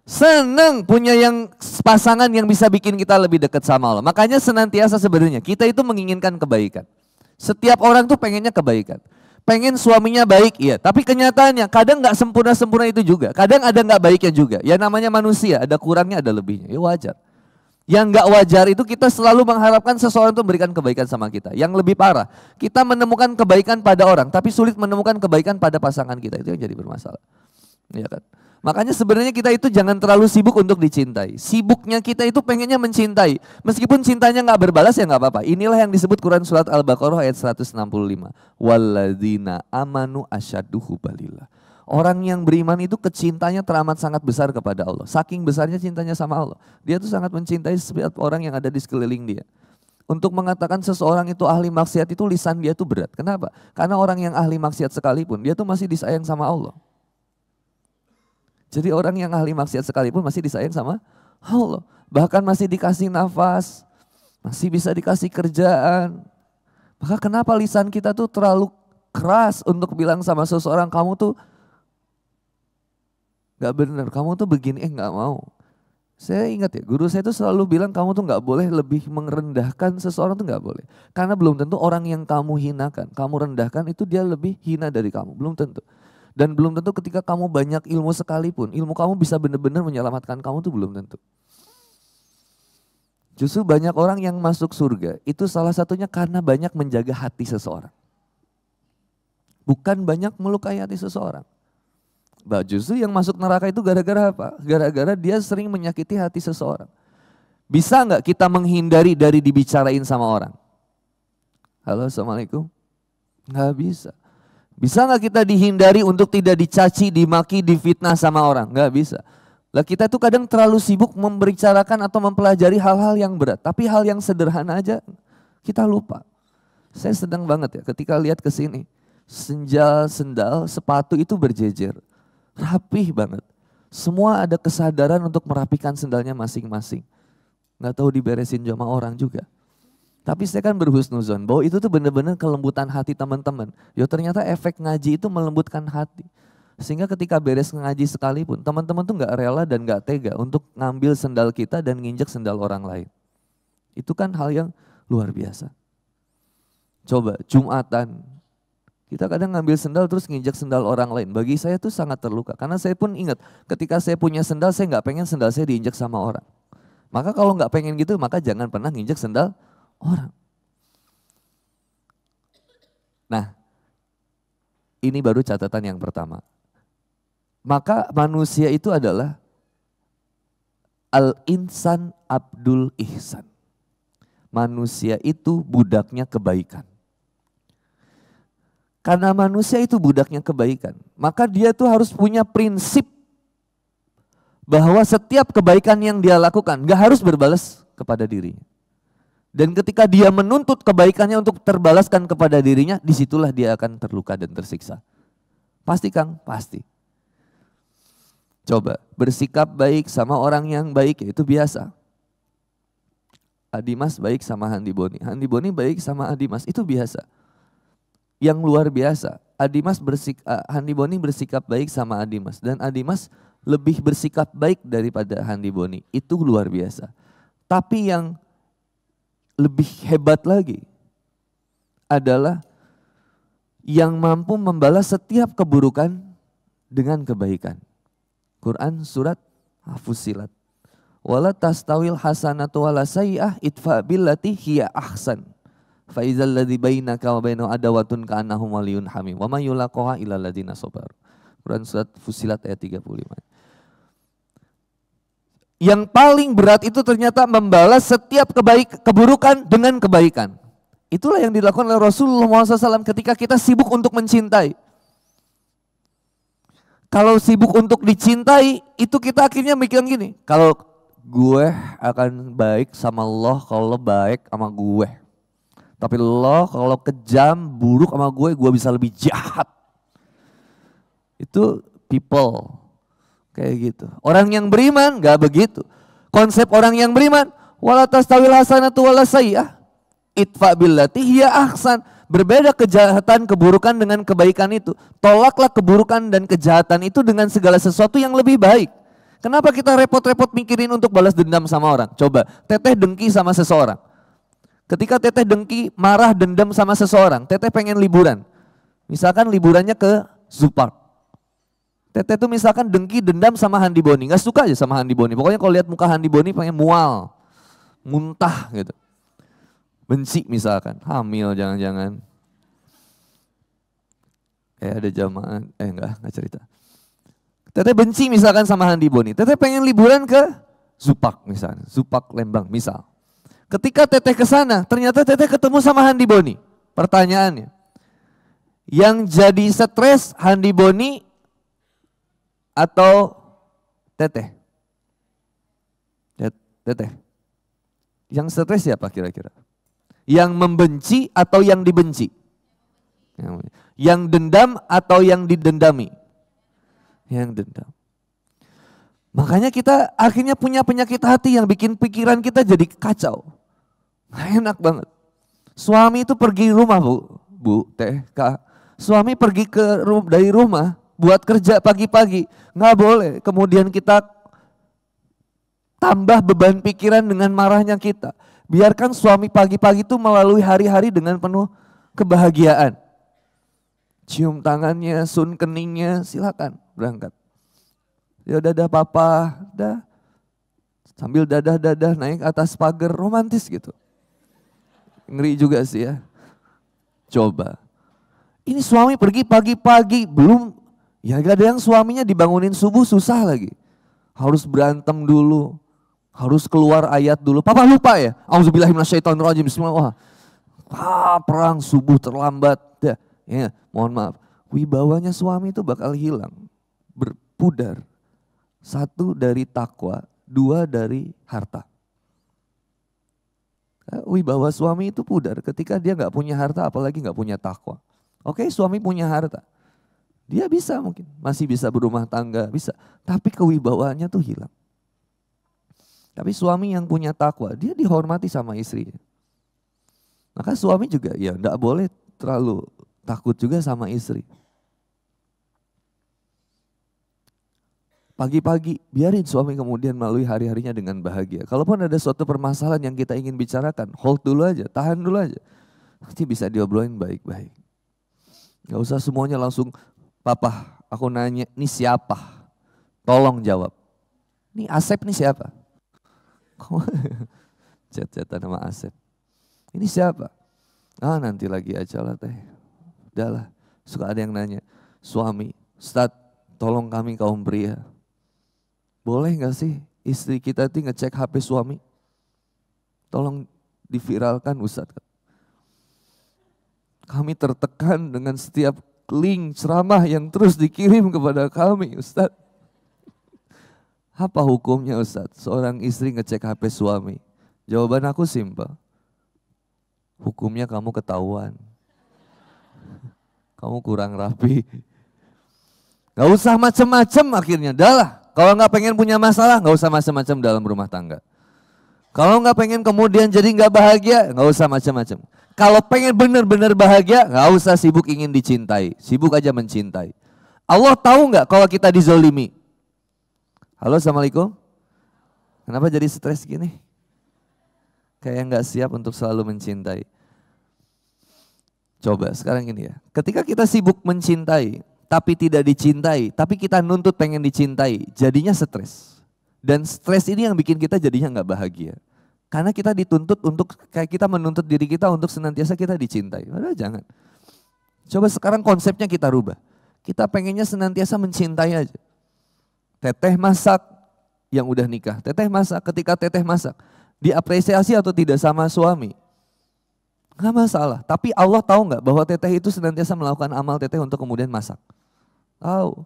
Seneng punya yang pasangan yang bisa bikin kita lebih dekat sama Allah. Makanya senantiasa sebenarnya kita itu menginginkan kebaikan. Setiap orang tuh pengennya kebaikan. Pengen suaminya baik, iya. Tapi kenyataannya kadang gak sempurna-sempurna itu juga. Kadang ada gak baiknya juga. Ya namanya manusia, ada kurangnya, ada lebihnya. Ya wajar. Yang gak wajar itu kita selalu mengharapkan seseorang itu memberikan kebaikan sama kita. Yang lebih parah, kita menemukan kebaikan pada orang, tapi sulit menemukan kebaikan pada pasangan kita. Itu yang jadi bermasalah. Ya kan? Makanya sebenarnya kita itu jangan terlalu sibuk untuk dicintai. Sibuknya kita itu pengennya mencintai. Meskipun cintanya gak berbalas ya gak apa-apa. Inilah yang disebut Quran Surat Al-Baqarah ayat 165. Walladzina amanu asyaddu hubbalillah. Orang yang beriman itu kecintanya teramat sangat besar kepada Allah. Saking besarnya cintanya sama Allah. Dia tuh sangat mencintai setiap orang yang ada di sekeliling dia. Untuk mengatakan seseorang itu ahli maksiat itu lisan dia tuh berat. Kenapa? Karena orang yang ahli maksiat sekalipun dia tuh masih disayang sama Allah. Jadi orang yang ahli maksiat sekalipun masih disayang sama Allah. Bahkan masih dikasih nafas. Masih bisa dikasih kerjaan. Maka kenapa lisan kita tuh terlalu keras untuk bilang sama seseorang kamu tuh gak benar, kamu tuh begini, gak mau. Saya ingat ya, guru saya tuh selalu bilang kamu tuh gak boleh lebih merendahkan seseorang tuh gak boleh. Karena belum tentu orang yang kamu hinakan, kamu rendahkan itu dia lebih hina dari kamu, belum tentu. Dan belum tentu ketika kamu banyak ilmu sekalipun, ilmu kamu bisa benar-benar menyelamatkan kamu tuh belum tentu. Justru banyak orang yang masuk surga, itu salah satunya karena banyak menjaga hati seseorang. Bukan banyak melukai hati seseorang. Justru yang masuk neraka itu gara-gara apa? Gara-gara dia sering menyakiti hati seseorang. Bisa nggak kita menghindari dari dibicarain sama orang? Halo, assalamualaikum. Nggak bisa. Bisa nggak kita dihindari untuk tidak dicaci, dimaki, difitnah sama orang? Nggak bisa. Lah kita tuh kadang terlalu sibuk membicarakan atau mempelajari hal-hal yang berat. Tapi hal yang sederhana aja kita lupa. Saya sedang banget ya ketika lihat ke sini. Sendal, sepatu itu berjejer. Rapih banget. Semua ada kesadaran untuk merapikan sendalnya masing-masing. Nggak tahu diberesin sama orang juga. Tapi saya kan berhusnuzon bahwa itu tuh benar-benar kelembutan hati teman-teman. Ya ternyata efek ngaji itu melembutkan hati. Sehingga ketika beres ngaji sekalipun, teman-teman tuh nggak rela dan nggak tega untuk ngambil sendal kita dan nginjek sendal orang lain. Itu kan hal yang luar biasa. Coba Jumatan, Kita kadang ngambil sendal terus nginjak sendal orang lain. Bagi saya itu sangat terluka. Karena saya pun ingat ketika saya punya sendal, saya nggak pengen sendal saya diinjak sama orang. Maka kalau nggak pengen gitu, maka jangan pernah nginjak sendal orang. Nah, ini baru catatan yang pertama. Maka manusia itu adalah al-insan abdul ihsan. Manusia itu budaknya kebaikan. Karena manusia itu budaknya kebaikan, maka dia tuh harus punya prinsip bahwa setiap kebaikan yang dia lakukan gak harus berbalas kepada dirinya. Dan ketika dia menuntut kebaikannya untuk terbalaskan kepada dirinya, disitulah dia akan terluka dan tersiksa. Pasti Kang? Pasti. Coba bersikap baik sama orang yang baik, ya itu biasa. Adimas baik sama Handi Boni, Handi Boni baik sama Adimas, itu biasa. Yang luar biasa, Handi Boni bersikap baik sama Adimas, dan Adimas lebih bersikap baik daripada Handi Boni, itu luar biasa. Tapi yang lebih hebat lagi adalah yang mampu membalas setiap keburukan dengan kebaikan. Quran surat Fussilat. Wala tastawil hasanatu wala sayyi'ah idfa billati hiya ahsan. Fa idzal ladzi bainaka wa bainahu adawatun ka'annahu waliyyun hamim. Wa may yulaqaha illal ladzina sabar. Quran surat Fussilat ayat 35. Yang paling berat itu ternyata membalas setiap keburukan dengan kebaikan. Itulah yang dilakukan oleh Rasulullah SAW ketika kita sibuk untuk mencintai. Kalau sibuk untuk dicintai, itu kita akhirnya mikirin gini. Kalau gue akan baik sama Allah kalau baik sama gue. Tapi Allah kalau kejam, buruk sama gue bisa lebih jahat. Itu people. Kayak gitu. Orang yang beriman gak begitu. Konsep orang yang beriman, wala tastawil hasanatu wala sayyi'ah idfa billati hiya ahsan. Berbeda kejahatan, keburukan dengan kebaikan itu. Tolaklah keburukan dan kejahatan itu dengan segala sesuatu yang lebih baik. Kenapa kita repot-repot mikirin untuk balas dendam sama orang? Coba, Teteh dengki sama seseorang. Ketika Teteh dengki, marah, dendam sama seseorang, Teteh pengen liburan. Misalkan liburannya ke Zoo Park. Teteh tuh misalkan dengki, dendam sama Handi Boni. Gak suka aja sama Handi Boni. Pokoknya kalau lihat muka Handi Boni pengen mual. Muntah gitu. Benci misalkan, hamil jangan-jangan. Ada jamaah, enggak cerita. Teteh benci misalkan sama Handi Boni. Teteh pengen liburan ke Zoo Park misalnya. Zoo Park Lembang misal. Ketika Teteh ke sana, ternyata Teteh ketemu sama Handi Boni. Pertanyaannya, yang jadi stres Handi Boni atau Teteh? Teteh. Yang stres siapa kira-kira? Yang membenci atau yang dibenci? Yang dendam atau yang didendami? Yang dendam. Makanya kita akhirnya punya penyakit hati yang bikin pikiran kita jadi kacau. Nggak enak banget. Suami itu pergi rumah Bu, Teh, Kak. Suami pergi dari rumah buat kerja pagi-pagi. Nggak boleh. Kemudian kita tambah beban pikiran dengan marahnya kita. Biarkan suami pagi-pagi itu melalui hari-hari dengan penuh kebahagiaan. Cium tangannya, sun keningnya, silakan berangkat. Ya dadah papa, dah. Sambil dadah-dadah naik atas pagar, romantis gitu. Ngeri juga sih ya. Coba. Ini suami pergi pagi-pagi, belum, ya gak ada yang suaminya dibangunin subuh susah lagi. Harus berantem dulu. Harus keluar ayat dulu. Papa lupa ya. Auzubillahiminasyaitonirrajim. Bismillah. Perang subuh terlambat. Ya, mohon maaf. Wibawanya suami itu bakal hilang. Berpudar. 1 dari takwa, 2 dari harta. Wibawa suami itu pudar ketika dia gak punya harta apalagi gak punya takwa. Oke, suami punya harta. Dia bisa mungkin, masih bisa berumah tangga, bisa. Tapi kewibawaannya tuh hilang. Tapi suami yang punya takwa, dia dihormati sama istrinya. Maka suami juga ya enggak boleh terlalu takut juga sama istri. Pagi-pagi biarin suami kemudian melalui hari-harinya dengan bahagia. Kalaupun ada suatu permasalahan yang kita ingin bicarakan, hold dulu aja, tahan dulu aja. Nanti bisa diobrolin baik-baik. Gak usah semuanya langsung, papa aku nanya, ini siapa? Tolong jawab. Ini Asep nih siapa? Chat-chatan sama Asep. Ini siapa? Ah nanti lagi aja lah teh. Udahlah, suka ada yang nanya, suami, Ustadz tolong kami kaum pria. Boleh gak sih istri kita itu ngecek HP suami? Tolong diviralkan Ustadz. Kami tertekan dengan setiap link ceramah yang terus dikirim kepada kami Ustadz. Apa hukumnya Ustadz? Seorang istri ngecek HP suami. Jawaban aku simpel. Hukumnya kamu ketahuan. Kamu kurang rapi. Gak usah macem-macem akhirnya. Dah lah, kalau gak pengen punya masalah, gak usah macem-macem dalam rumah tangga. Kalau gak pengen kemudian jadi gak bahagia, gak usah macem-macem. Kalau pengen benar-benar bahagia, gak usah sibuk ingin dicintai. Sibuk aja mencintai. Allah tahu gak kalau kita dizolimi? Halo, Assalamualaikum. Kenapa jadi stres gini? Kayak gak siap untuk selalu mencintai. Coba sekarang ini ya, ketika kita sibuk mencintai, tapi tidak dicintai, tapi kita nuntut pengen dicintai, jadinya stres. Dan stres ini yang bikin kita jadinya gak bahagia. Karena kita dituntut untuk, kayak kita menuntut diri kita untuk senantiasa kita dicintai. Padahal jangan. Coba sekarang konsepnya kita rubah. Kita pengennya senantiasa mencintai aja. Teteh masak yang udah nikah. Teteh masak, ketika teteh masak, diapresiasi atau tidak sama suami? Gak masalah, tapi Allah tahu gak bahwa teteh itu senantiasa melakukan amal teteh untuk kemudian masak? Tahu.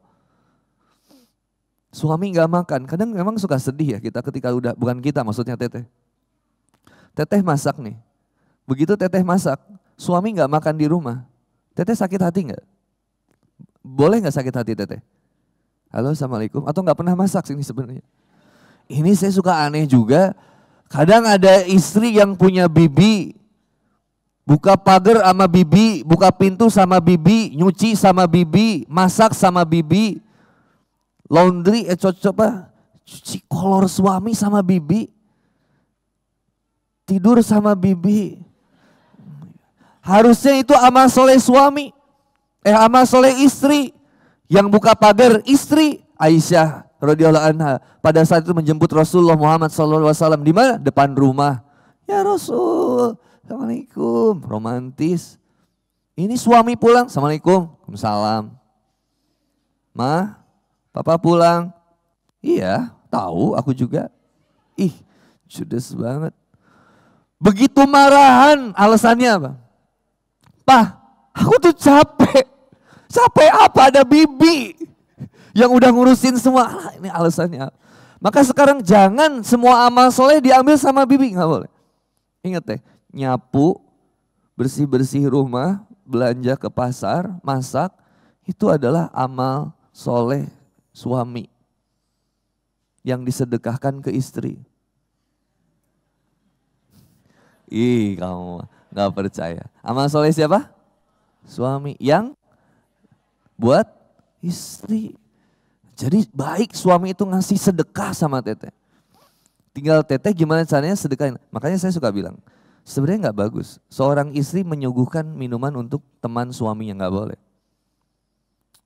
Suami gak makan, kadang memang suka sedih ya kita ketika udah, bukan kita maksudnya teteh. Teteh masak nih, begitu teteh masak, suami gak makan di rumah, teteh sakit hati gak? Boleh gak sakit hati teteh? Halo, Assalamualaikum, atau gak pernah masak sini sebenarnya? Ini saya suka aneh juga, kadang ada istri yang punya bibi, buka pagar sama bibi, buka pintu sama bibi, nyuci sama bibi, masak sama bibi, laundry, cuci kolor suami sama bibi, tidur sama bibi. Harusnya itu amal soleh suami, amal soleh istri. Yang buka pagar istri, Aisyah radhiyallahu anha pada saat itu menjemput Rasulullah Muhammad SAW di mana? Depan rumah. Ya Rasul, Assalamualaikum, romantis. Ini suami pulang, Assalamualaikum, Waalaikumsalam. Ma, papa pulang. Iya, tahu aku juga. Ih, judes banget. Begitu marahan, alasannya apa? Pak, aku tuh capek. Capek apa, ada bibi yang udah ngurusin semua. Ini alasannya. Maka sekarang jangan semua amal soleh diambil sama bibi, nggak boleh. Ingat deh, nyapu, bersih-bersih rumah, belanja ke pasar, masak, itu adalah amal soleh suami yang disedekahkan ke istri. Ih, kamu nggak percaya. Amal soleh siapa? Suami yang buat istri. Jadi baik suami itu ngasih sedekah sama teteh. Tinggal teteh gimana caranya sedekahin. Makanya saya suka bilang, sebenarnya nggak bagus seorang istri menyuguhkan minuman untuk teman suaminya, nggak boleh.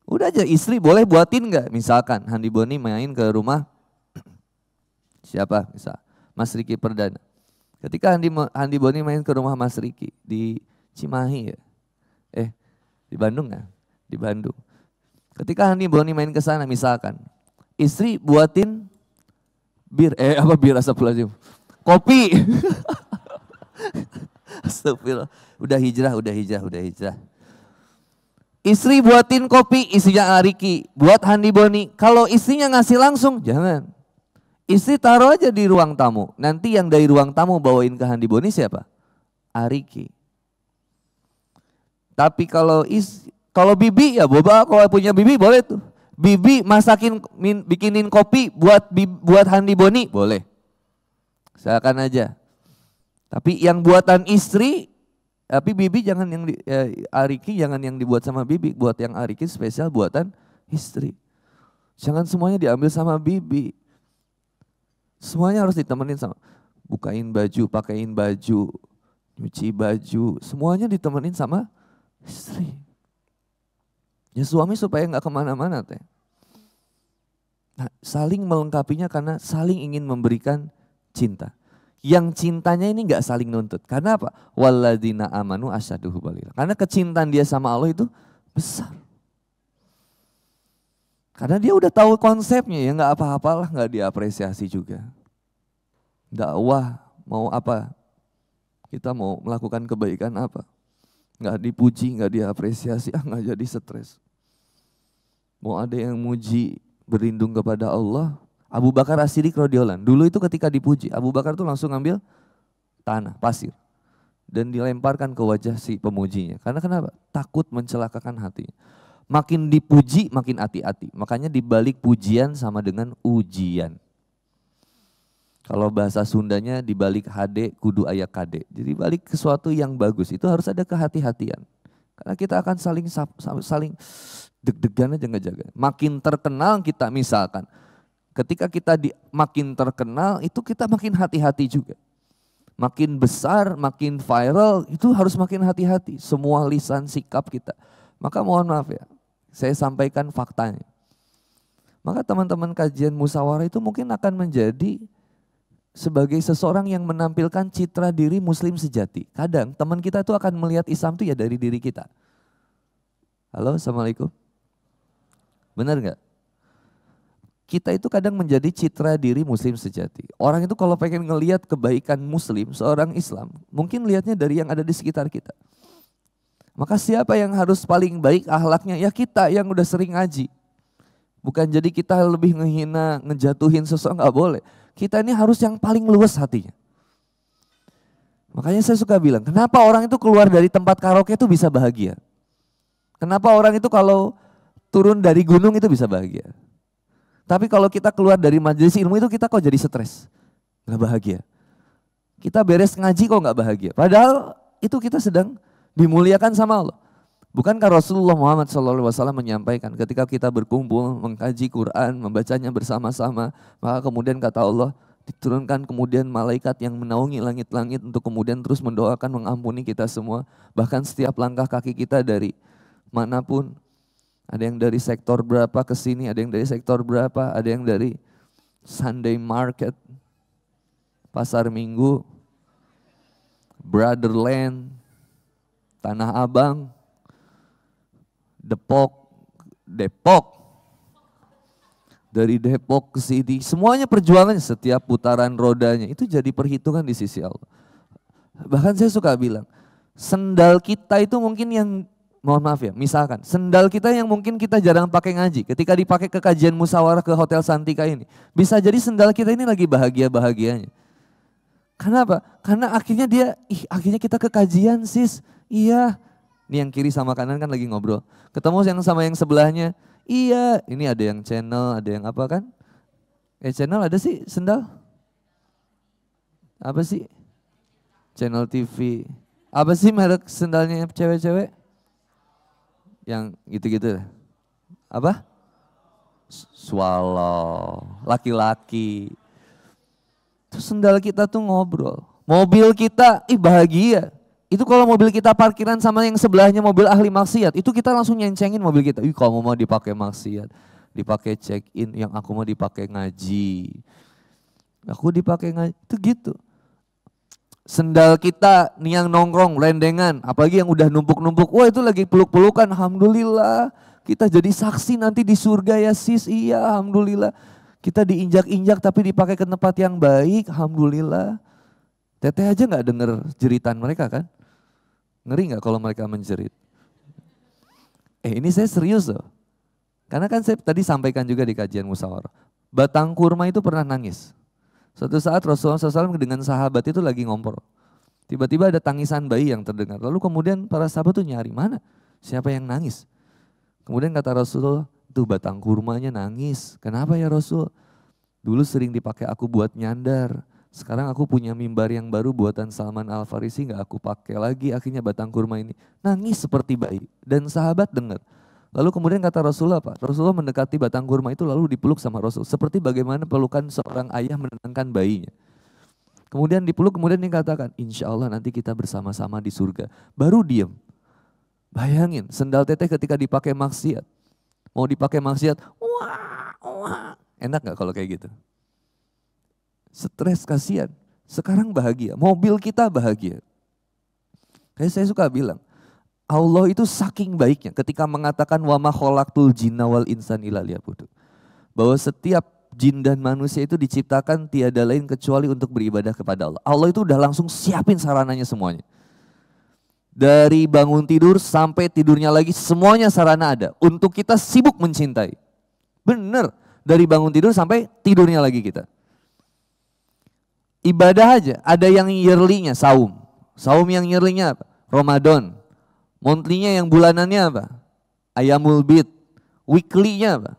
Udah aja istri boleh buatin nggak? Misalkan Handi Boni main ke rumah siapa? Misal Mas Riki Perdana. Ketika Handi Boni main ke rumah Mas Riki di Cimahi ya, di Bandung kan? Di Bandung. Ketika Handi Boni main ke sana misalkan, istri buatin bir astagfirullahaladzim, kopi. Astagfirullah, udah hijrah. Istri buatin kopi, istrinya Ariki, buat Handi Boni. Kalau istrinya ngasih langsung, jangan. Istri taruh aja di ruang tamu. Nanti yang dari ruang tamu bawain ke Handi Boni siapa? Ariki. Tapi kalau bibi ya boba, kalau punya bibi boleh tuh. Bibi masakin, bikinin kopi buat Handi Boni, boleh. Silakan aja. Tapi yang buatan istri, tapi bibi jangan yang Ariki jangan yang dibuat sama bibi, buat yang Ariki spesial buatan istri. Jangan semuanya diambil sama bibi. Semuanya harus ditemenin sama, bukain baju, pakaiin baju, nyuci baju, semuanya ditemenin sama istri. Ya suami supaya nggak kemana-mana teh. Nah, saling melengkapinya karena saling ingin memberikan cinta. Yang cintanya ini nggak saling nuntut. Karena apa? Walladzina amanu asyaddu hubbalillah. Karena kecintaan dia sama Allah itu besar. Karena dia udah tahu konsepnya, ya nggak apa-apalah, nggak diapresiasi juga. Dakwah mau apa? Kita mau melakukan kebaikan apa? Nggak dipuji, nggak diapresiasi, nggak jadi stres. Mau ada yang muji, berlindung kepada Allah. Abu Bakar As-Siddiq radhiyallahu anhu, dulu itu ketika dipuji, Abu Bakar tuh langsung ngambil tanah, pasir. Dan dilemparkan ke wajah si pemujinya. Karena kenapa? Takut mencelakakan hatinya. Makin dipuji, makin hati-hati. Makanya dibalik pujian sama dengan ujian. Kalau bahasa Sundanya dibalik HD kudu aya KD. Jadi balik sesuatu yang bagus itu harus ada kehati-hatian. Karena kita akan saling deg-degan aja ngejaga. Makin terkenal kita misalkan. Ketika kita makin terkenal itu kita makin hati-hati juga. Makin besar, makin viral itu harus makin hati-hati. Semua lisan sikap kita. Maka mohon maaf ya, saya sampaikan faktanya. Maka teman-teman kajian musyawarah itu mungkin akan menjadi sebagai seseorang yang menampilkan citra diri muslim sejati. Kadang teman kita tuh akan melihat Islam tuh ya dari diri kita. Halo, assalamualaikum. Benar nggak? Kita itu kadang menjadi citra diri muslim sejati. Orang itu kalau pengen ngelihat kebaikan muslim, seorang Islam, mungkin lihatnya dari yang ada di sekitar kita. Maka siapa yang harus paling baik akhlaknya? Ya kita yang udah sering ngaji. Bukan jadi kita lebih ngehina, ngejatuhin seseorang, nggak boleh. Kita ini harus yang paling luas hatinya. Makanya saya suka bilang, kenapa orang itu keluar dari tempat karaoke itu bisa bahagia? Kenapa orang itu kalau turun dari gunung itu bisa bahagia? Tapi kalau kita keluar dari majelis ilmu itu kita kok jadi stres, gak bahagia. Kita beres ngaji kok gak bahagia. Padahal itu kita sedang dimuliakan sama Allah. Bukankah Rasulullah Muhammad SAW menyampaikan ketika kita berkumpul mengkaji Quran, membacanya bersama-sama, maka kemudian kata Allah diturunkan kemudian malaikat yang menaungi langit-langit untuk kemudian terus mendoakan mengampuni kita semua. Bahkan setiap langkah kaki kita dari manapun. Ada yang dari sektor berapa ke sini, ada yang dari sektor berapa, ada yang dari Sunday Market, Pasar Minggu, Brotherland, Tanah Abang, Depok, dari Depok ke sini, semuanya perjuangannya setiap putaran rodanya itu jadi perhitungan di sisi Allah. Bahkan saya suka bilang, sendal kita itu mungkin yang mohon maaf ya, misalkan sendal kita yang mungkin kita jarang pakai ngaji, ketika dipakai ke kajian musyawarah ke Hotel Santika ini, bisa jadi sendal kita ini lagi bahagia-bahagianya. Kenapa? Karena akhirnya akhirnya kita ke kajian sis, iya. Ini yang kiri sama kanan kan lagi ngobrol, ketemu yang sama yang sebelahnya, iya. Ini ada yang channel, ada yang apa kan? Channel ada sih sendal? Apa sih? Channel TV. Apa sih merek sendalnya cewek-cewek? Yang gitu-gitu. Apa? Swallow, laki-laki. Terus sendal kita tuh ngobrol. Mobil kita, bahagia. Itu kalau mobil kita parkiran sama yang sebelahnya mobil ahli maksiat, itu kita langsung nyencengin mobil kita. Kamu mau dipakai maksiat, dipakai check in, yang aku mau dipakai ngaji. Aku dipakai ngaji, itu gitu. Sendal kita nih yang nongkrong, lendengan, apalagi yang udah numpuk-numpuk, wah itu lagi peluk-pelukan, alhamdulillah. Kita jadi saksi nanti di surga ya sis, iya alhamdulillah. Kita diinjak-injak tapi dipakai ke tempat yang baik, alhamdulillah. Teteh aja gak denger jeritan mereka kan? Ngeri gak kalau mereka menjerit? Ini saya serius loh. Karena kan saya tadi sampaikan juga di kajian musyawarah. Batang kurma itu pernah nangis. Suatu saat Rasulullah SAW dengan sahabat itu lagi ngompor. Tiba-tiba ada tangisan bayi yang terdengar. Lalu kemudian para sahabat tuh nyari mana? Siapa yang nangis? Kemudian kata Rasulullah, tuh batang kurmanya nangis. Kenapa ya Rasul? Dulu sering dipakai aku buat nyandar. Sekarang aku punya mimbar yang baru buatan Salman Al-Farisi gak aku pakai lagi. Akhirnya batang kurma ini nangis seperti bayi. Dan sahabat dengar. Lalu kemudian kata Rasulullah apa? Rasulullah mendekati batang kurma itu lalu dipeluk sama Rasul. Seperti bagaimana pelukan seorang ayah menenangkan bayinya. Kemudian dipeluk, kemudian dikatakan, insya Allah nanti kita bersama-sama di surga. Baru diam. Bayangin, sendal teteh ketika dipakai maksiat. Mau dipakai maksiat, wah, wah. Enak gak kalau kayak gitu? Stres, kasihan. Sekarang bahagia, mobil kita bahagia. Kayak saya suka bilang, Allah itu saking baiknya ketika mengatakan wa ma khalaqtul jinna wal insan illa liya'budun. Bahwa setiap jin dan manusia itu diciptakan tiada lain kecuali untuk beribadah kepada Allah. Allah itu udah langsung siapin sarananya semuanya. Dari bangun tidur sampai tidurnya lagi semuanya sarana ada. Untuk kita sibuk mencintai. Bener, dari bangun tidur sampai tidurnya lagi kita. Ibadah aja, ada yang yearly-nya saum. Saum yang yearly-nya apa? Ramadan. Monthly-nya yang bulanannya apa? Ayamul bid. Weekly-nya apa?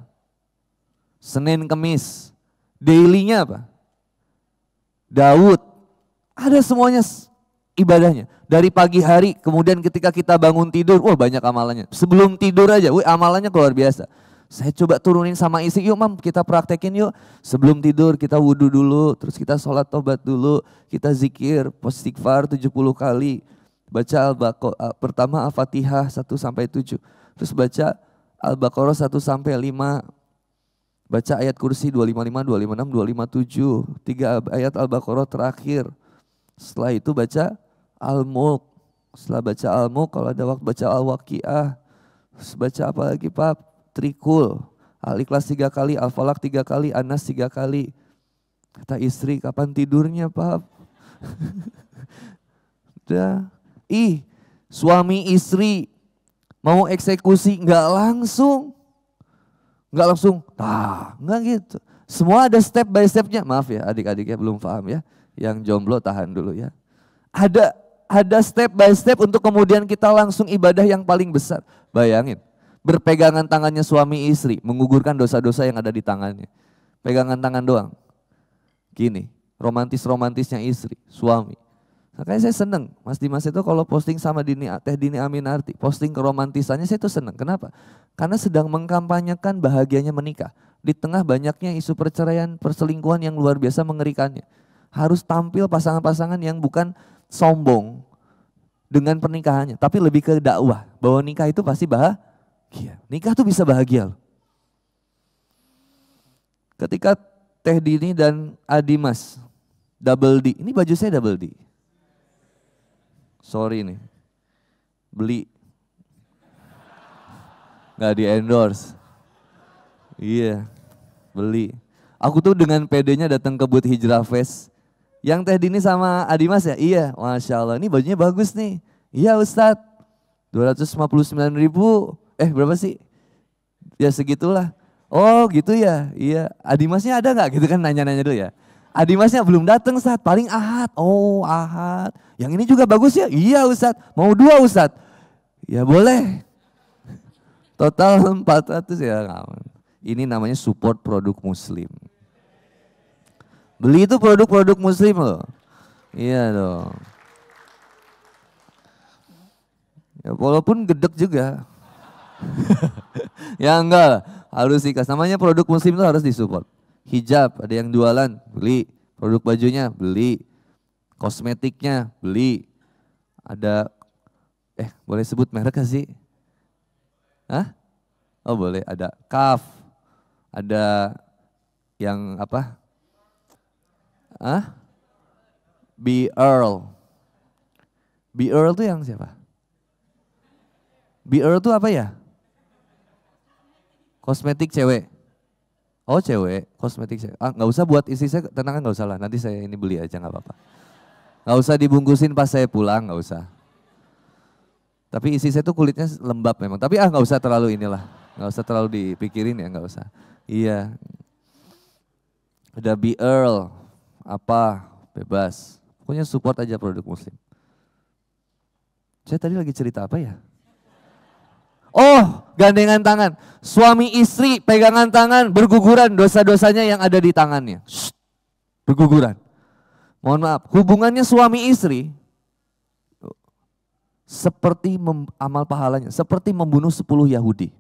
Senin Kemis. Daily-nya apa? Daud. Ada semuanya ibadahnya. Dari pagi hari, kemudian ketika kita bangun tidur, wah banyak amalannya. Sebelum tidur aja, amalannya luar biasa. Saya coba turunin sama istri, yuk mam kita praktekin yuk. Sebelum tidur kita wudhu dulu, terus kita sholat tobat dulu. Kita zikir, istighfar 70 kali. Baca pertama Al-Fatihah 1-7. Terus baca Al-Baqarah 1-5. Baca ayat kursi 255, 256, 257. 3 ayat Al-Baqarah terakhir. Setelah itu baca Al-Mulk. Setelah baca Al-Mulk, kalau ada waktu baca Al-Waqiah. Terus baca apa lagi Pak? Trikul. Al-Ikhlas 3 kali, Al-Falaq 3 kali, An-Nas 3 kali. Kata istri, kapan tidurnya Pak? Udah. Suami istri mau eksekusi nggak langsung. Nggak langsung, nggak gitu. Semua ada step by stepnya. Maaf ya adik-adiknya belum paham ya. Yang jomblo tahan dulu ya. Ada step by step untuk kemudian kita langsung ibadah yang paling besar. Bayangin, berpegangan tangannya suami istri, mengugurkan dosa-dosa yang ada di tangannya. Pegangan tangan doang. Gini, romantis-romantisnya istri, suami. Makanya saya seneng, Mas Dimas itu kalau posting sama Teh Dini Aminarti, posting keromantisannya saya itu seneng. Kenapa? Karena sedang mengkampanyekan bahagianya menikah. Di tengah banyaknya isu perceraian, perselingkuhan yang luar biasa mengerikannya. Harus tampil pasangan-pasangan yang bukan sombong dengan pernikahannya, tapi lebih ke dakwah bahwa nikah itu pasti bahagia. Nikah tuh bisa bahagia loh. Ketika Teh Dini dan Adimas double D, ini baju saya double D. Sorry nih, beli, nggak di endorse. Iya, beli. Aku tuh dengan pedenya datang ke booth Hijrah Fest. Yang Teh Dini sama Adimas ya? Iya, Masya Allah, ini bajunya bagus nih. Iya Ustadz, 259.000, berapa sih? Ya segitulah. Oh gitu ya, iya. Adimasnya ada gak? Gitu kan nanya-nanya dulu ya. Adimasnya belum datang Ustadz, paling Ahad. Oh Ahad, yang ini juga bagus ya? Iya Ustadz, mau 2 Ustadz? Ya boleh. Total 400 ya. Ini namanya support produk muslim. Beli itu produk-produk muslim loh. Iya dong. Ya, walaupun gedek juga. Ya enggak, harus ikhlas. Namanya produk muslim itu harus disupport. Hijab, ada yang jualan, beli. Produk bajunya, beli. Kosmetiknya, beli. Ada, boleh sebut merek gak sih? Hah? Oh boleh, ada Kaf. Ada yang apa? Be Earl. Be Earl tuh yang siapa? Be Earl tuh apa ya? Kosmetik cewek. Oh cewek, kosmetik cewek. Nggak usah buat istri saya, tenang nggak usah lah. Nanti saya ini beli aja nggak apa-apa. Nggak usah dibungkusin pas saya pulang, nggak usah. Tapi istri saya tuh kulitnya lembab memang. Tapi nggak usah terlalu inilah, nggak usah terlalu dipikirin ya, nggak usah. Iya. Ada Be Earl. Apa, bebas. Pokoknya support aja produk muslim. Saya tadi lagi cerita apa ya? Oh, gandengan tangan. Suami istri pegangan tangan, berguguran dosa-dosanya yang ada di tangannya. Shh, berguguran. Mohon maaf, hubungannya suami istri seperti amal pahalanya, seperti membunuh 10 Yahudi.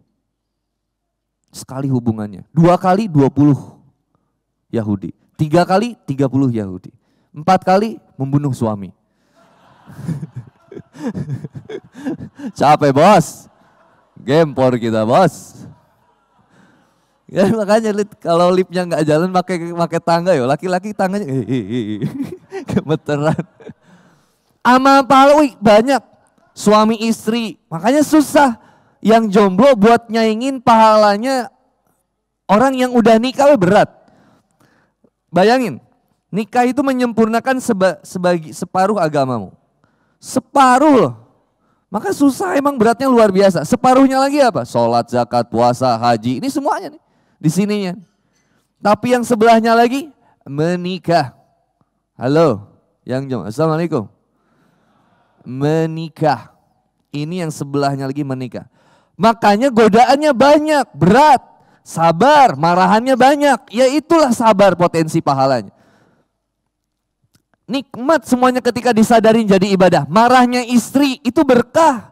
Sekali hubungannya. 2 kali 20 Yahudi. 3 kali 30 Yahudi. 4 kali membunuh suami. Capek bos. Gempor kita bos. Ya makanya kalau liftnya nggak jalan pakai tangga ya, laki-laki tangganya gemeteran. Amal pahala banyak, suami istri, makanya susah yang jomblo buat nyaingin pahalanya orang yang udah nikah berat. Bayangin, nikah itu menyempurnakan separuh agamamu. Separuh loh. Maka susah, emang beratnya luar biasa. Separuhnya lagi apa? Sholat, zakat, puasa, haji, ini semuanya nih di sininya. Tapi yang sebelahnya lagi menikah. Halo, yang jomblo, assalamualaikum. Menikah. Ini yang sebelahnya lagi menikah. Makanya godaannya banyak, berat, sabar, marahannya banyak. Ya itulah sabar potensi pahalanya. Nikmat semuanya ketika disadarin jadi ibadah. Marahnya istri itu berkah.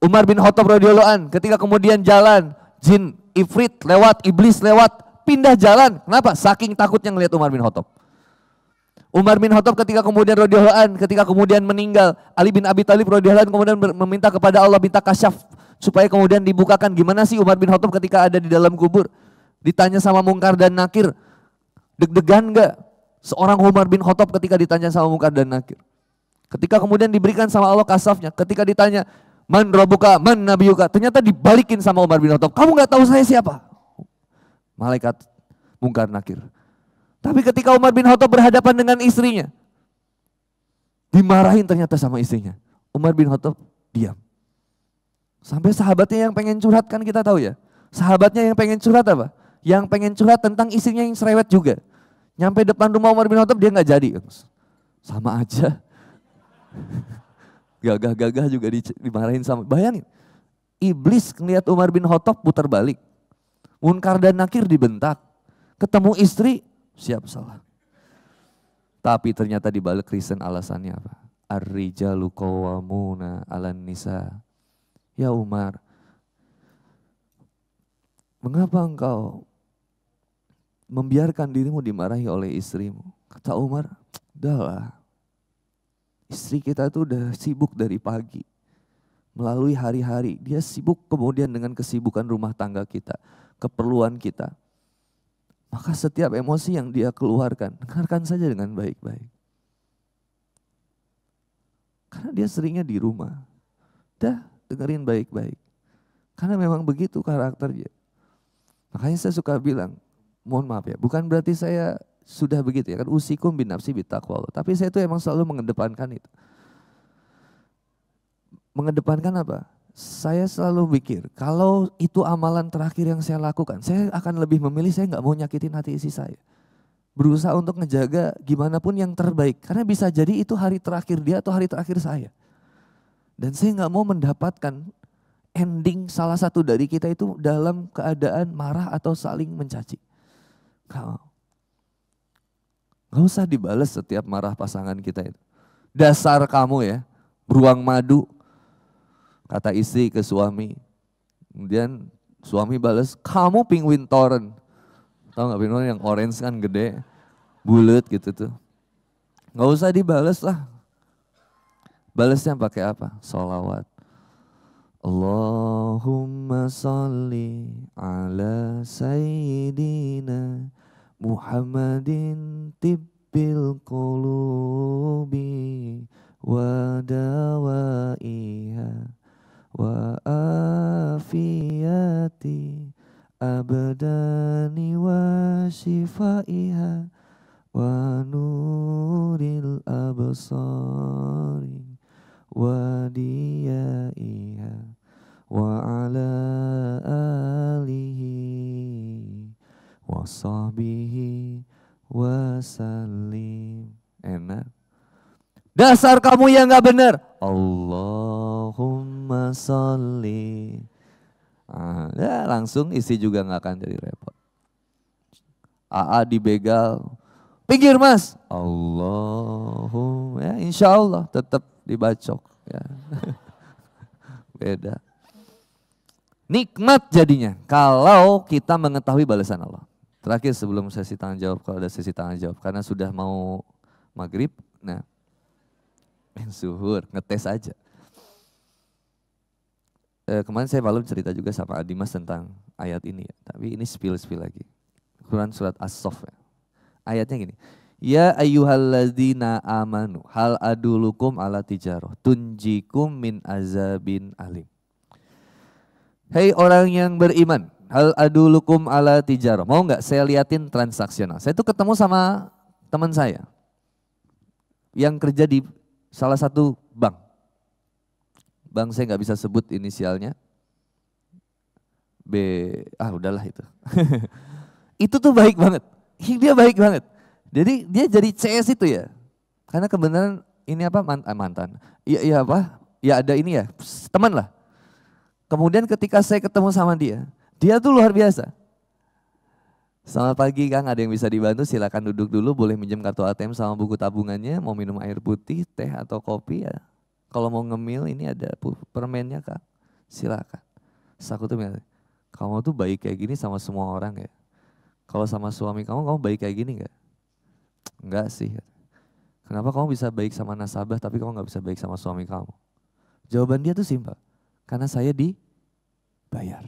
Umar bin Khattab radhiyallahu an ketika kemudian jalan, jin ifrit lewat, iblis lewat, pindah jalan. Kenapa? Saking takutnya ngelihat Umar bin Khattab. Umar bin Khattab ketika kemudian radhiyallahu an ketika kemudian meninggal, Ali bin Abi Thalib radhiyallahu an kemudian meminta kepada Allah, minta kasyaf supaya kemudian dibukakan gimana sih Umar bin Khattab ketika ada di dalam kubur. Ditanya sama Mungkar dan Nakir, deg-degan enggak seorang Umar bin Khattab ketika ditanya sama Mungkar dan Nakir? Ketika kemudian diberikan sama Allah kasafnya, ketika ditanya man rabbuka, man nabiyuka, ternyata dibalikin sama Umar bin Khattab, kamu enggak tahu saya siapa? Malaikat Mungkar Nakir. Tapi ketika Umar bin Khattab berhadapan dengan istrinya, dimarahin ternyata sama istrinya. Umar bin Khattab diam. Sampai sahabatnya yang pengen curhat, kan kita tahu ya. Sahabatnya yang pengen curhat apa? Yang pengen curhat tentang istrinya yang cerewet juga. Nyampe depan rumah Umar bin Khattab dia nggak jadi. Sama aja. Gagah-gagah juga dimarahin sama. Bayangin, iblis ngeliat Umar bin Khattab putar balik. Munkar dan Nakir dibentak. Ketemu istri, siap salah. Tapi ternyata di balik reason alasannya apa? Ar-rijalu qawwamuna 'alan nisa. Ya Umar, mengapa engkau membiarkan dirimu dimarahi oleh istrimu? Kata Umar, udahlah. Istri kita tuh udah sibuk dari pagi. Melalui hari-hari, dia sibuk kemudian dengan kesibukan rumah tangga kita, keperluan kita. Maka setiap emosi yang dia keluarkan, dengarkan saja dengan baik-baik. Karena dia seringnya di rumah. Dengerin baik-baik. Karena memang begitu karakternya. Makanya saya suka bilang, mohon maaf ya, bukan berarti saya sudah begitu ya kan, usikum bin nafsi bittaqwa. Tapi saya itu emang selalu mengedepankan itu. Mengedepankan apa? Saya selalu pikir, kalau itu amalan terakhir yang saya lakukan, saya akan lebih memilih saya nggak mau nyakitin hati istri saya. Berusaha untuk ngejaga gimana pun yang terbaik. Karena bisa jadi itu hari terakhir dia atau hari terakhir saya. Dan saya nggak mau mendapatkan ending salah satu dari kita itu dalam keadaan marah atau saling mencaci. Gak usah dibales setiap marah pasangan kita itu. Dasar kamu ya, beruang madu, kata istri ke suami. Kemudian suami balas, kamu penguin toren. Tahu gak penguin yang orange kan gede, bulat gitu tuh. Gak usah dibales lah. Balasnya pakai apa? Sholawat. Allahumma salli ala sayyidina Muhammadin tibbil qulubi wa dawaiha wa afiyati abdani wa shifaiha wa nuril absari wa diyaiha wa ala alihi wa sahbihi wa sallim. Enak. Dasar kamu yang gak benar. Allahumma sholli. Ya langsung isi juga gak akan jadi repot. AA dibegal. Pinggir mas. Allahumma. Ya insya Allah tetap dibacok. Ya. Beda. Nikmat jadinya kalau kita mengetahui balasan Allah. Terakhir sebelum sesi tanya jawab, kalau ada sesi tanya jawab. Karena sudah mau maghrib. Nah, Zuhur, ngetes aja. Kemarin saya malam cerita juga sama Adimas tentang ayat ini ya. Tapi ini spill lagi. Quran surat As-Saff ya. Ayatnya gini. Ya ayyuhalladzina amanu hal adulukum ala tijarah tunjikum min azabin alim. Hei orang yang beriman, hal adulukum ala tijarah. Mau nggak saya liatin transaksional? Saya tuh ketemu sama teman saya yang kerja di salah satu bank. Bank saya nggak bisa sebut inisialnya. Udahlah itu. Itu tuh baik banget. Dia baik banget. Jadi dia jadi CS itu ya. Karena kebenaran ini apa mantan. Iya apa? Ya ada ini ya, teman lah. Kemudian ketika saya ketemu sama dia tuh luar biasa. Selamat pagi Kang, ada yang bisa dibantu? Silakan duduk dulu, boleh minjem kartu ATM sama buku tabungannya, mau minum air putih, teh atau kopi ya. Kalau mau ngemil ini ada permennya Kak, silakan. Terus aku tuh bilang, kamu tuh baik kayak gini sama semua orang ya. Kalau sama suami kamu baik kayak gini gak? Enggak sih. Kenapa kamu bisa baik sama nasabah tapi kamu gak bisa baik sama suami kamu? Jawaban dia tuh simpel, karena saya dibayar.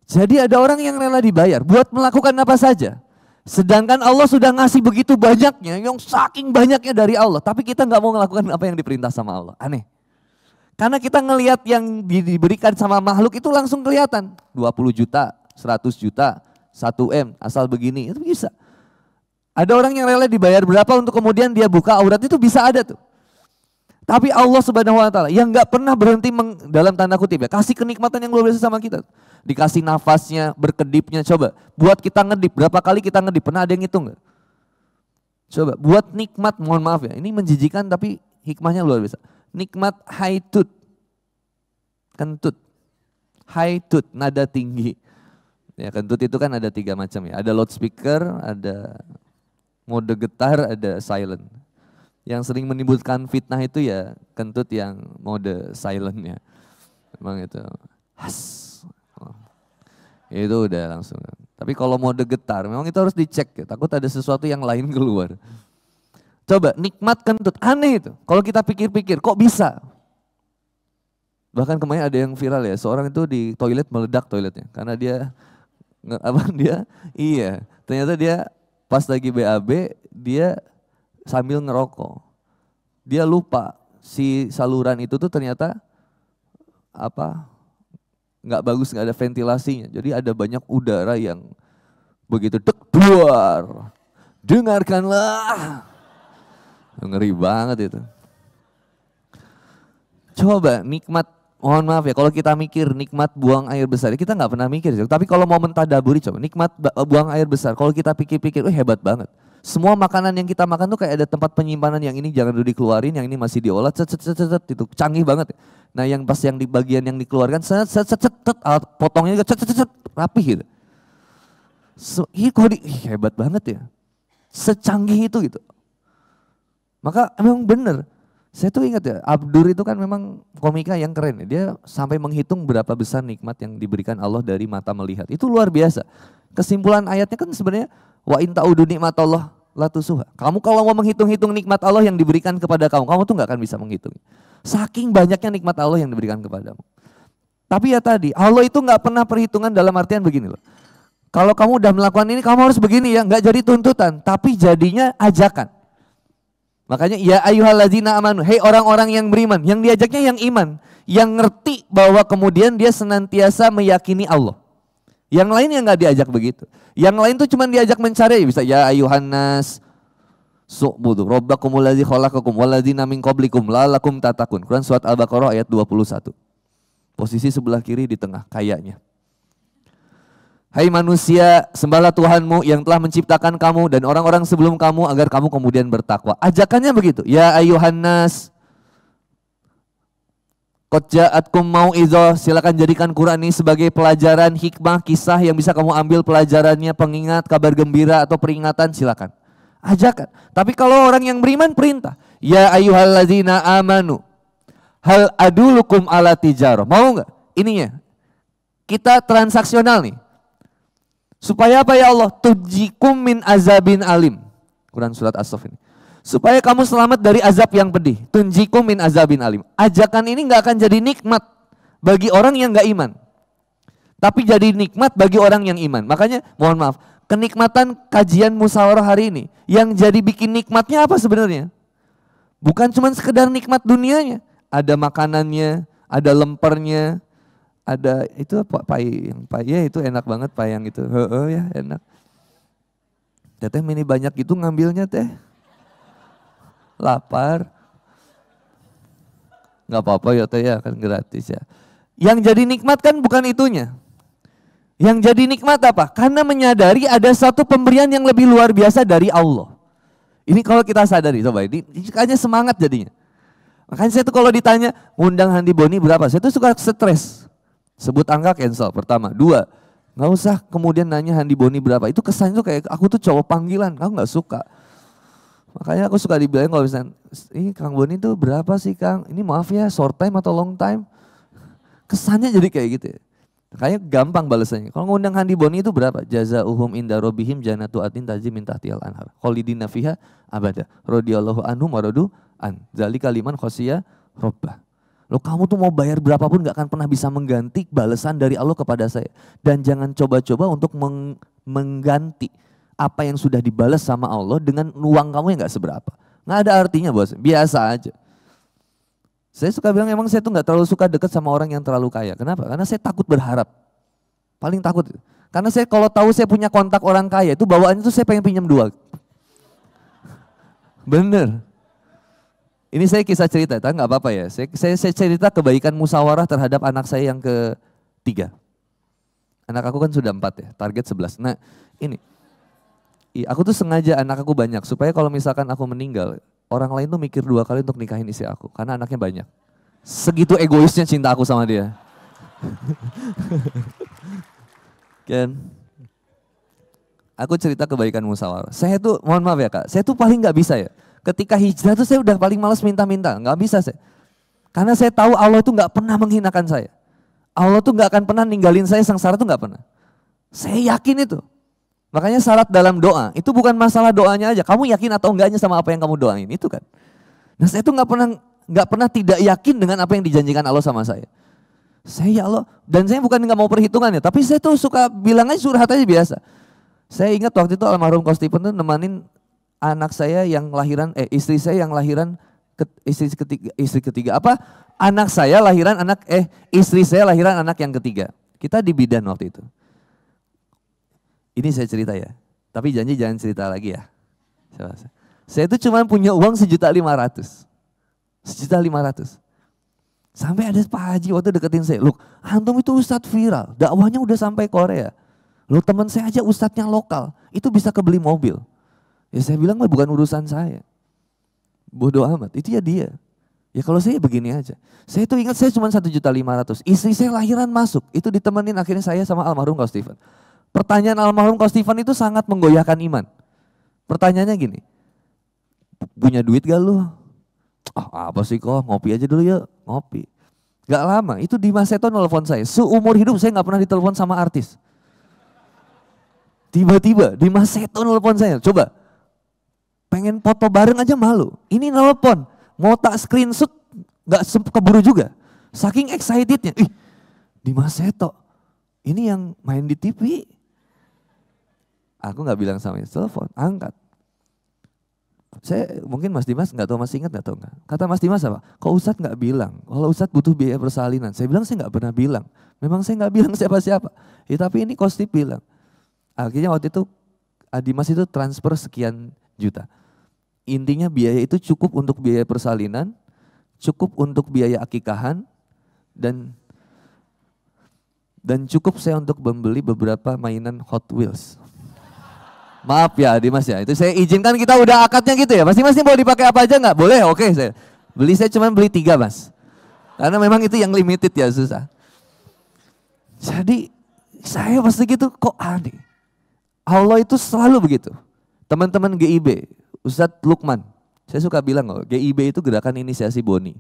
Jadi ada orang yang rela dibayar buat melakukan apa saja. Sedangkan Allah sudah ngasih begitu banyaknya, yang saking banyaknya dari Allah. Tapi kita gak mau melakukan apa yang diperintah sama Allah. Aneh. Karena kita ngelihat yang diberikan sama makhluk itu langsung kelihatan. 20 juta, 100 juta, 1M, asal begini, itu bisa. Ada orang yang rela dibayar berapa untuk kemudian dia buka aurat, itu bisa ada tuh. Tapi Allah Subhanahu wa taala yang gak pernah berhenti dalam tanda kutip ya, kasih kenikmatan yang luar biasa sama kita. Dikasih nafasnya, berkedipnya, coba buat kita ngedip, berapa kali kita ngedip, pernah ada yang ngitung gak? Coba buat nikmat, mohon maaf ya, ini menjijikan tapi hikmahnya luar biasa. Nikmat high tooth, kentut, high tooth, nada tinggi. Ya kentut itu kan ada 3 macam ya, ada loudspeaker, ada mode getar, ada silent. Yang sering menimbulkan fitnah itu ya kentut yang mode silent ya. Memang itu. Itu udah langsung. Tapi kalau mode getar memang itu harus dicek ya. Takut ada sesuatu yang lain keluar. Coba nikmat kentut, aneh itu. Kalau kita pikir-pikir kok bisa? Bahkan kemarin ada yang viral ya. Seorang itu di toilet meledak toiletnya. Karena dia, ternyata dia pas lagi BAB dia sambil ngerokok. Dia lupa si saluran itu tuh ternyata nggak bagus, nggak ada ventilasinya. Jadi ada banyak udara yang begitu duar. Dengarkanlah. Ngeri banget itu. Coba nikmat, mohon maaf ya kalau kita mikir nikmat buang air besar, kita nggak pernah mikir. Tapi kalau mau mentadaburi coba nikmat buang air besar, kalau kita pikir-pikir, hebat banget. Semua makanan yang kita makan tuh kayak ada tempat penyimpanan, yang ini jangan dulu dikeluarin, yang ini masih diolah, itu canggih banget. Nah yang pas yang di bagian yang dikeluarkan, potongnya juga rapih gitu. Hebat banget ya, secanggih itu gitu. Maka memang bener, saya tuh ingat ya, Abdur itu kan memang komika yang keren ya. Dia sampai menghitung berapa besar nikmat yang diberikan Allah dari mata melihat. Itu luar biasa. Kesimpulan ayatnya kan sebenarnya, wa in ta'udu nikmatallah la tusuha. Kamu kalau mau menghitung-hitung nikmat Allah yang diberikan kepada kamu tuh gak akan bisa menghitung. Saking banyaknya nikmat Allah yang diberikan kepadamu. Tapi ya tadi, Allah itu gak pernah perhitungan dalam artian begini loh. Kalau kamu udah melakukan ini, kamu harus begini ya, gak jadi tuntutan, tapi jadinya ajakan. Makanya ya ayyuhalladzina amanu, hei orang-orang yang beriman, yang diajaknya yang iman, yang ngerti bahwa kemudian dia senantiasa meyakini Allah. Yang lain yang gak diajak begitu. Yang lain tuh cuma diajak mencari, bisa ya ayyuhannas su'budu rabbakumul ladzi khalaqakum walladzina min qablikum la'allakum tattaqun. Quran surat Al-Baqarah ayat 21. Posisi sebelah kiri di tengah kayaknya. Hai manusia, sembahlah Tuhanmu yang telah menciptakan kamu dan orang-orang sebelum kamu agar kamu kemudian bertakwa. Ajakannya begitu. Ya ayyuhannas qad ja'atkum mau'izah, silakan jadikan Quran ini sebagai pelajaran, hikmah, kisah yang bisa kamu ambil pelajarannya, pengingat, kabar gembira atau peringatan, silakan. Ajakan. Tapi kalau orang yang beriman perintah, ya ayyuhalladzina amanu hal adulukum ala tijarah. Mau enggak? Ininya. Kita transaksional nih. Supaya apa ya Allah? Tujikum min azabin alim. Quran surat As-Saff ini. Supaya kamu selamat dari azab yang pedih. Tunjikum min azabin alim. Ajakan ini nggak akan jadi nikmat bagi orang yang nggak iman. Tapi jadi nikmat bagi orang yang iman. Makanya mohon maaf, kenikmatan kajian musyawarah hari ini yang jadi bikin nikmatnya apa sebenarnya? Bukan cuma sekedar nikmat dunianya. Ada makanannya, ada lempernya, ada itu apa payang, ya itu enak banget payang itu. Ya enak. Teteh mini banyak itu ngambilnya teh. Lapar. Nggak apa-apa ya teh ya kan gratis ya. Yang jadi nikmat kan bukan itunya. Yang jadi nikmat apa? Karena menyadari ada satu pemberian yang lebih luar biasa dari Allah. Ini kalau kita sadari, coba ini hanya semangat jadinya. Makanya saya tuh kalau ditanya, ngundang Handi Boni berapa? Saya tuh suka stres. Sebut angka cancel, pertama. Dua, nggak usah kemudian nanya Handi Boni berapa. Itu kesannya tuh kayak aku tuh cowok panggilan, aku nggak suka. Makanya aku suka dibilang kalau misalnya, ini Kang Boni tuh berapa sih Kang? Ini maaf ya, short time atau long time? Kesannya jadi kayak gitu ya. Kayaknya gampang balasannya. Kalau ngundang Handi Boni itu berapa? Jazaohum inda rabbihim jannatu adnin tajri min tahtihal anhar. Khalidina fiha abada. Radhiyallahu anhum wa radu an. Zalika liman khasyiya rabbah. Loh kamu tuh mau bayar berapapun gak akan pernah bisa mengganti balasan dari Allah kepada saya. Dan jangan coba-coba untuk mengganti apa yang sudah dibalas sama Allah dengan uang kamu yang gak seberapa. Gak ada artinya bos, biasa aja. Saya suka bilang emang saya tuh gak terlalu suka dekat sama orang yang terlalu kaya. Kenapa? Karena saya takut berharap. Paling takut. Karena saya kalau tahu saya punya kontak orang kaya itu bawaannya tuh saya pengen pinjam 2. Bener. Ini saya kisah cerita, tapi gak apa-apa ya. Saya cerita kebaikan musyawarah terhadap anak saya yang ke-3. Anak aku kan sudah 4 ya, target 11. Nah ini, aku tuh sengaja anak aku banyak supaya kalau misalkan aku meninggal, orang lain tuh mikir 2 kali untuk nikahin istri aku. Karena anaknya banyak. Segitu egoisnya cinta aku sama dia. Kan? Aku cerita kebaikan musyawarah. Saya tuh, mohon maaf ya kak, saya tuh paling gak bisa ya. Ketika hijrah tuh saya udah paling malas minta-minta. Gak bisa saya. Karena saya tahu Allah tuh gak pernah menghinakan saya. Allah tuh gak akan pernah ninggalin saya sengsara tuh gak pernah. Saya yakin itu. Makanya syarat dalam doa, itu bukan masalah doanya aja. Kamu yakin atau enggaknya sama apa yang kamu doain, itu kan. Nah saya tuh nggak pernah tidak yakin dengan apa yang dijanjikan Allah sama saya. Saya ya Allah, dan saya bukan nggak mau perhitungannya, tapi saya tuh suka bilang aja surhat aja biasa. Saya ingat waktu itu almarhum Coach Stephen tuh nemanin anak saya yang lahiran, istri saya yang lahiran, istri ketiga apa? Anak saya lahiran istri saya lahiran anak yang ketiga. Kita di bidan waktu itu. Ini saya cerita ya, tapi janji jangan cerita lagi ya. Saya itu cuma punya uang 1.500.000. 1.500.000. Sampai ada Pak Haji waktu deketin saya, loh antum itu ustadz viral, dakwahnya udah sampai Korea. Loh teman saya aja ustadznya lokal, itu bisa kebeli mobil. Ya saya bilang bukan urusan saya. Bodoh amat, itu ya dia. Ya kalau saya begini aja. Saya tuh ingat saya cuma 1.500.000. Istri saya lahiran masuk, itu ditemenin akhirnya saya sama almarhum Coach Stephen. Pertanyaan almarhum Coach Stephen itu sangat menggoyahkan iman. Pertanyaannya gini, punya duit gak lu? Oh apa sih kok, ngopi aja dulu yuk, ngopi. Gak lama, itu Dimas Seto nelfon saya. Seumur hidup saya gak pernah ditelepon sama artis. Tiba-tiba Dimas Seto nelfon saya, coba. Pengen foto bareng aja malu. Ini nelfon, mau tak screenshot gak keburu juga. Saking excitednya, Dimas Seto, ini yang main di TV. Aku gak bilang sama dia, telepon, angkat. Saya mungkin Mas Dimas nggak tahu, masih ingat nggak tahu nggak? Kata Mas Dimas apa? Kok Ustadz nggak bilang? Kalau Ustadz butuh biaya persalinan, saya bilang saya nggak pernah bilang. Memang saya nggak bilang siapa-siapa. Ya tapi ini Kostip bilang. Akhirnya waktu itu Dimas itu transfer sekian juta. Intinya biaya itu cukup untuk biaya persalinan, cukup untuk biaya akikahan, dan cukup saya untuk membeli beberapa mainan Hot Wheels. Maaf ya Dimas ya, itu saya izinkan, kita udah akadnya gitu ya. Masing-masing mau dipakai apa aja nggak? Boleh, oke saya. Saya cuma beli 3 mas. Karena memang itu yang limited ya, susah. Jadi saya pasti gitu, kok aneh. Allah itu selalu begitu. Teman-teman GIB, Ustadz Lukman, saya suka bilang kok, GIB itu gerakan inisiasi Boni.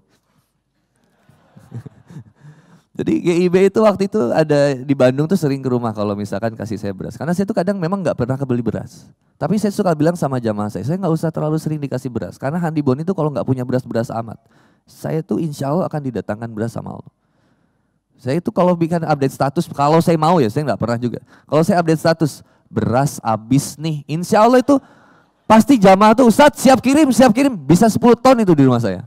Jadi GIB itu waktu itu ada di Bandung tuh sering ke rumah kalau misalkan kasih saya beras. Karena saya tuh kadang memang gak pernah kebeli beras. Tapi saya suka bilang sama jamaah saya nggak usah terlalu sering dikasih beras. Karena Handibon itu kalau nggak punya beras-beras amat. Saya tuh insya Allah akan didatangkan beras sama Allah. Saya itu kalau bikin update status, kalau saya mau ya, saya nggak pernah juga. Kalau saya update status, beras habis nih. Insya Allah itu pasti jamaah tuh, Ustadz siap kirim, bisa 10 ton itu di rumah saya.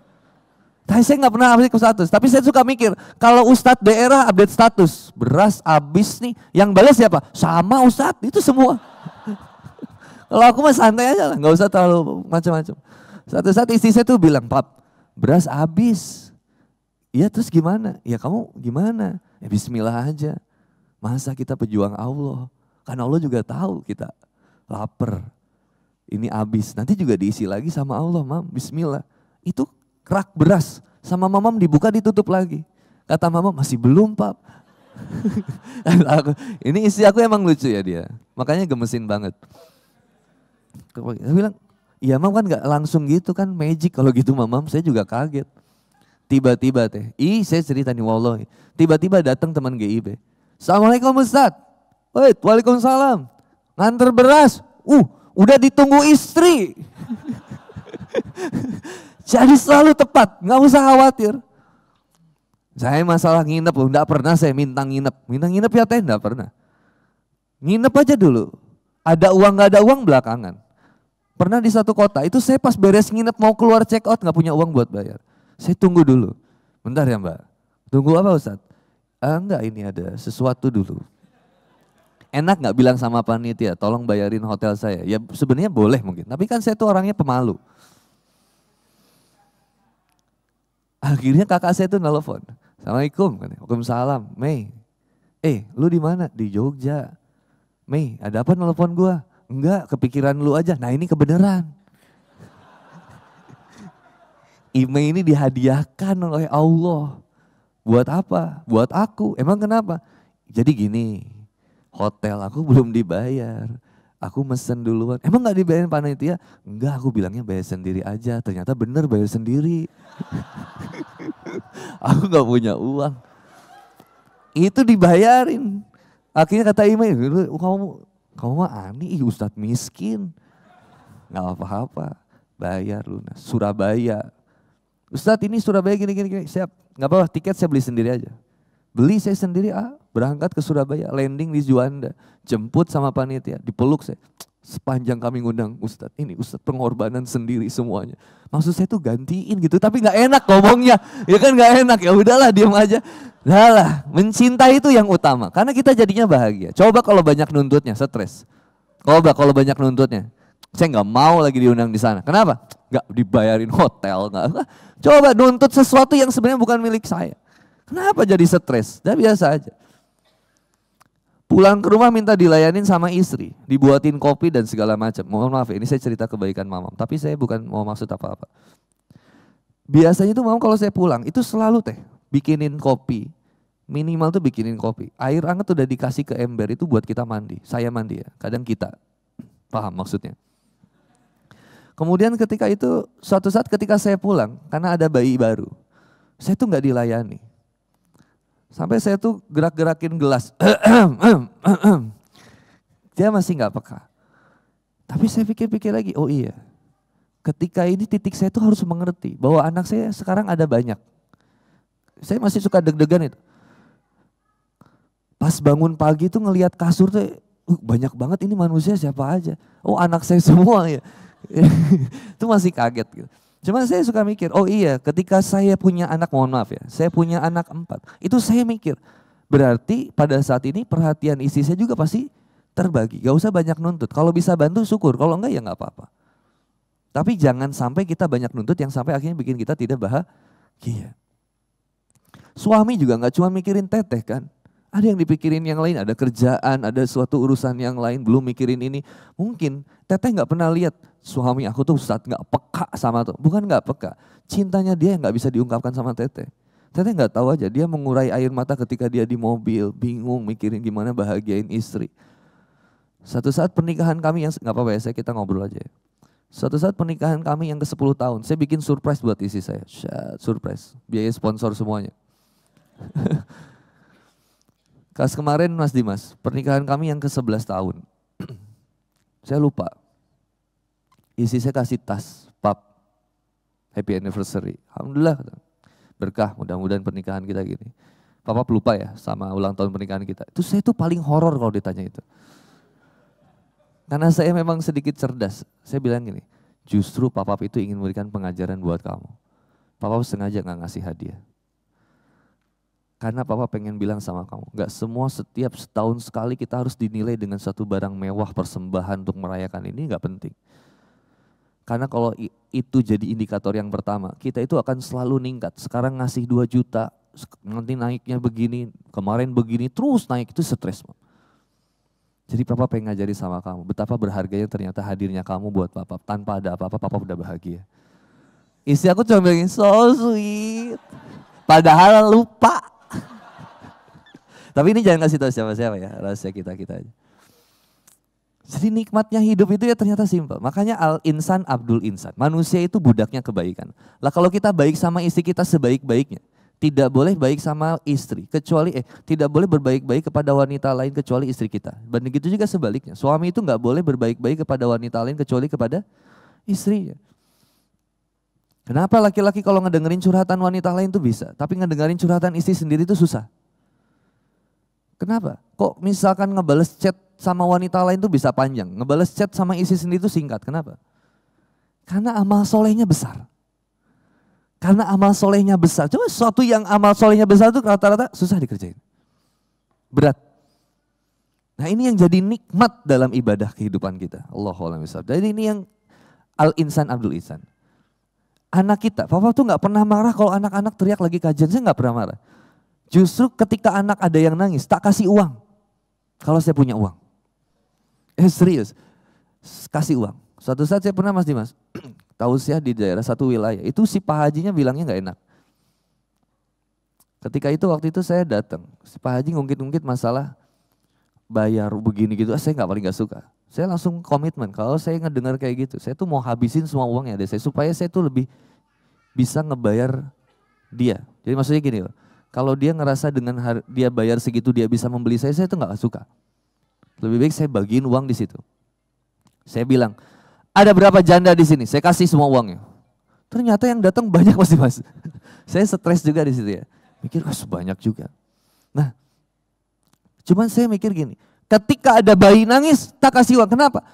Tapi saya nggak pernah update status, tapi saya suka mikir, kalau Ustadz daerah update status, beras habis nih, yang balas siapa? Sama Ustadz, itu semua. Kalau aku mah santai aja lah, nggak usah terlalu macam-macam. Satu saat istri saya tuh bilang, Pap, beras habis. Iya terus gimana? Ya kamu gimana? Ya bismillah aja. Masa kita pejuang Allah? Karena Allah juga tahu kita lapar. Ini habis, nanti juga diisi lagi sama Allah, Mam. Bismillah. Itu rak beras sama Mamam dibuka ditutup lagi. Kata Mamam, masih belum, Pap. Ini istri aku emang lucu ya dia. Makanya gemesin banget. Dia bilang, iya Mam kan gak langsung gitu kan, magic kalau gitu Mamam. Saya juga kaget. Tiba-tiba saya cerita nih wallahi. Tiba-tiba datang teman GIB. Assalamualaikum Ustadz. Waalaikumsalam. Nganter beras. Udah ditunggu istri. Jadi selalu tepat, gak usah khawatir. Saya masalah nginep loh, gak pernah saya minta nginep. Minta nginep ya teh, gak pernah. Nginep aja dulu. Ada uang gak ada uang belakangan. Pernah di satu kota, itu saya pas beres nginep mau keluar check out gak punya uang buat bayar. Saya tunggu dulu. Bentar ya Mbak. Tunggu apa Ustadz? Enggak, ini ada sesuatu dulu. Enak gak bilang sama panitia, tolong bayarin hotel saya. Ya sebenarnya boleh mungkin, tapi kan saya tuh orangnya pemalu. Akhirnya kakak saya tuh nelfon. Assalamualaikum. Waalaikumsalam. Mei, lu di mana? Di Jogja. Mei, ada apa nelfon gua? Enggak, kepikiran lu aja. Nah ini kebenaran. Email ini dihadiahkan oleh Allah. Buat apa? Buat aku. Emang kenapa? Jadi gini, hotel aku belum dibayar. Aku mesen duluan. Emang gak dibayarin panitia? Enggak, aku bilangnya bayar sendiri aja. Ternyata bener bayar sendiri. Aku gak punya uang. Itu dibayarin. Akhirnya kata email, kamu mah aneh, Ustadz miskin. Gak apa-apa, bayar lunas. Surabaya. Ustadz ini Surabaya gini, siap. Gak apa-apa, tiket saya beli sendiri aja. Beli saya sendiri, berangkat ke Surabaya, landing di Juanda. Jemput sama panitia, dipeluk saya. Sepanjang kami ngundang Ustadz, ini Ustadz pengorbanan sendiri semuanya. Maksud saya tuh gantiin gitu, tapi gak enak ngomongnya. Ya kan gak enak, ya udahlah diem aja. Lah, mencintai itu yang utama, karena kita jadinya bahagia. Coba kalau banyak nuntutnya, stres. Coba kalau banyak nuntutnya, saya gak mau lagi diundang di sana. Kenapa? Gak dibayarin hotel, gak. Coba nuntut sesuatu yang sebenarnya bukan milik saya. Kenapa jadi stres? Dah biasa aja. Pulang ke rumah minta dilayanin sama istri, dibuatin kopi dan segala macam. Mohon maaf ya, ini saya cerita kebaikan Mamam, tapi saya bukan mau maksud apa-apa. Biasanya tuh Mamam kalau saya pulang itu selalu bikinin kopi. Minimal tuh bikinin kopi. Air hangat udah dikasih ke ember itu buat kita mandi. Saya mandi ya, kadang kita. Paham maksudnya? Kemudian ketika itu, suatu saat ketika saya pulang, karena ada bayi baru, saya tuh gak dilayani. Sampai saya tuh gerak-gerakin gelas. Dia masih gak peka. Tapi saya pikir-pikir lagi, oh iya. Ketika ini titik saya tuh harus mengerti bahwa anak saya sekarang ada banyak. Saya masih suka deg-degan itu. Pas bangun pagi tuh ngelihat kasur tuh banyak banget, ini manusia siapa aja. Oh anak saya semua ya. Itu masih kaget gitu. Cuma saya suka mikir, oh iya ketika saya punya anak, mohon maaf ya, saya punya anak 4. Itu saya mikir, berarti pada saat ini perhatian istri saya juga pasti terbagi. Gak usah banyak nuntut, kalau bisa bantu syukur, kalau enggak ya gak apa-apa. Tapi jangan sampai kita banyak nuntut yang sampai akhirnya bikin kita tidak bahagia. Suami juga gak cuma mikirin teteh kan. Ada yang dipikirin yang lain, ada kerjaan, ada suatu urusan yang lain, belum mikirin ini. Mungkin teteh gak pernah lihat suami aku tuh saat gak peka sama tuh. Bukan gak peka, cintanya dia yang gak bisa diungkapkan sama teteh. Teteh gak tahu aja, dia mengurai air mata ketika dia di mobil, bingung mikirin gimana bahagiain istri. Satu saat pernikahan kami yang, gak apa-apa ya, kita ngobrol aja ya. Suatu saat pernikahan kami yang ke-10 tahun, saya bikin surprise buat istri saya. Surprise, biaya sponsor semuanya. Kas kemarin Mas Dimas, pernikahan kami yang ke-11 tahun. Saya lupa, Istri saya kasih tas, pap, happy anniversary. Alhamdulillah, berkah, mudah-mudahan pernikahan kita gini. Papa lupa ya sama ulang tahun pernikahan kita. Itu saya tuh paling horor kalau ditanya itu. Karena saya memang sedikit cerdas. Saya bilang gini, justru papa itu ingin memberikan pengajaran buat kamu. Papa sengaja gak ngasih hadiah. Karena papa pengen bilang sama kamu, gak semua setiap setahun sekali kita harus dinilai dengan satu barang mewah persembahan untuk merayakan ini, gak penting. Karena kalau itu jadi indikator yang pertama, kita itu akan selalu ningkat. Sekarang ngasih 2 juta, nanti naiknya begini, kemarin begini, terus naik, itu stres. Jadi papa pengen ngajari sama kamu, betapa berharganya ternyata hadirnya kamu buat papa. Tanpa ada apa-apa, papa udah bahagia. Istri aku cuma bilang, so sweet. Padahal lupa. Tapi ini jangan kasih tahu siapa-siapa ya, rahasia kita-kita aja. Jadi nikmatnya hidup itu ya ternyata simpel. Makanya al-insan abdul insan. Manusia itu budaknya kebaikan. Lah kalau kita baik sama istri kita sebaik-baiknya. Tidak boleh baik sama istri. Tidak boleh berbaik-baik kepada wanita lain kecuali istri kita. Dan begitu juga sebaliknya. Suami itu gak boleh berbaik-baik kepada wanita lain kecuali kepada istrinya. Kenapa laki-laki kalau ngedengerin curhatan wanita lain tuh bisa. Tapi ngedengerin curhatan istri sendiri itu susah. Kenapa? Kok misalkan ngebales chat sama wanita lain tuh bisa panjang. Ngebales chat sama istri sendiri tuh singkat. Kenapa? Karena amal solehnya besar. Karena amal solehnya besar. Coba sesuatu yang amal solehnya besar tuh rata-rata susah dikerjain. Berat. Nah ini yang jadi nikmat dalam ibadah kehidupan kita. Allahu'alam bishawab. Jadi ini yang al-insan abdul insan. Anak kita, papa tuh gak pernah marah kalau anak-anak teriak lagi kajian. Saya gak pernah marah. Justru ketika anak ada yang nangis, tak kasih uang. Kalau saya punya uang. Serius, kasih uang. Suatu saat saya pernah Mas Dimas, tausiah di daerah satu wilayah. Itu si Pak Hajinya bilangnya gak enak. Ketika itu waktu itu saya datang. Si Pak Haji ngungkit-ngungkit masalah bayar begini gitu. Saya paling gak suka. Saya langsung komitmen, kalau saya ngedengar kayak gitu. Saya tuh mau habisin semua uangnya ada saya. Supaya saya tuh lebih bisa ngebayar dia. Jadi maksudnya gini loh. Kalau dia ngerasa dengan dia bayar segitu dia bisa membeli saya tuh gak suka. Lebih baik saya bagiin uang di situ. Saya bilang, ada berapa janda di sini? Saya kasih semua uangnya. Ternyata yang datang banyak Mas. Saya stres juga di situ ya. Mikir, sebanyak juga. Nah, cuman saya mikir gini, ketika ada bayi nangis, tak kasih uang. Kenapa?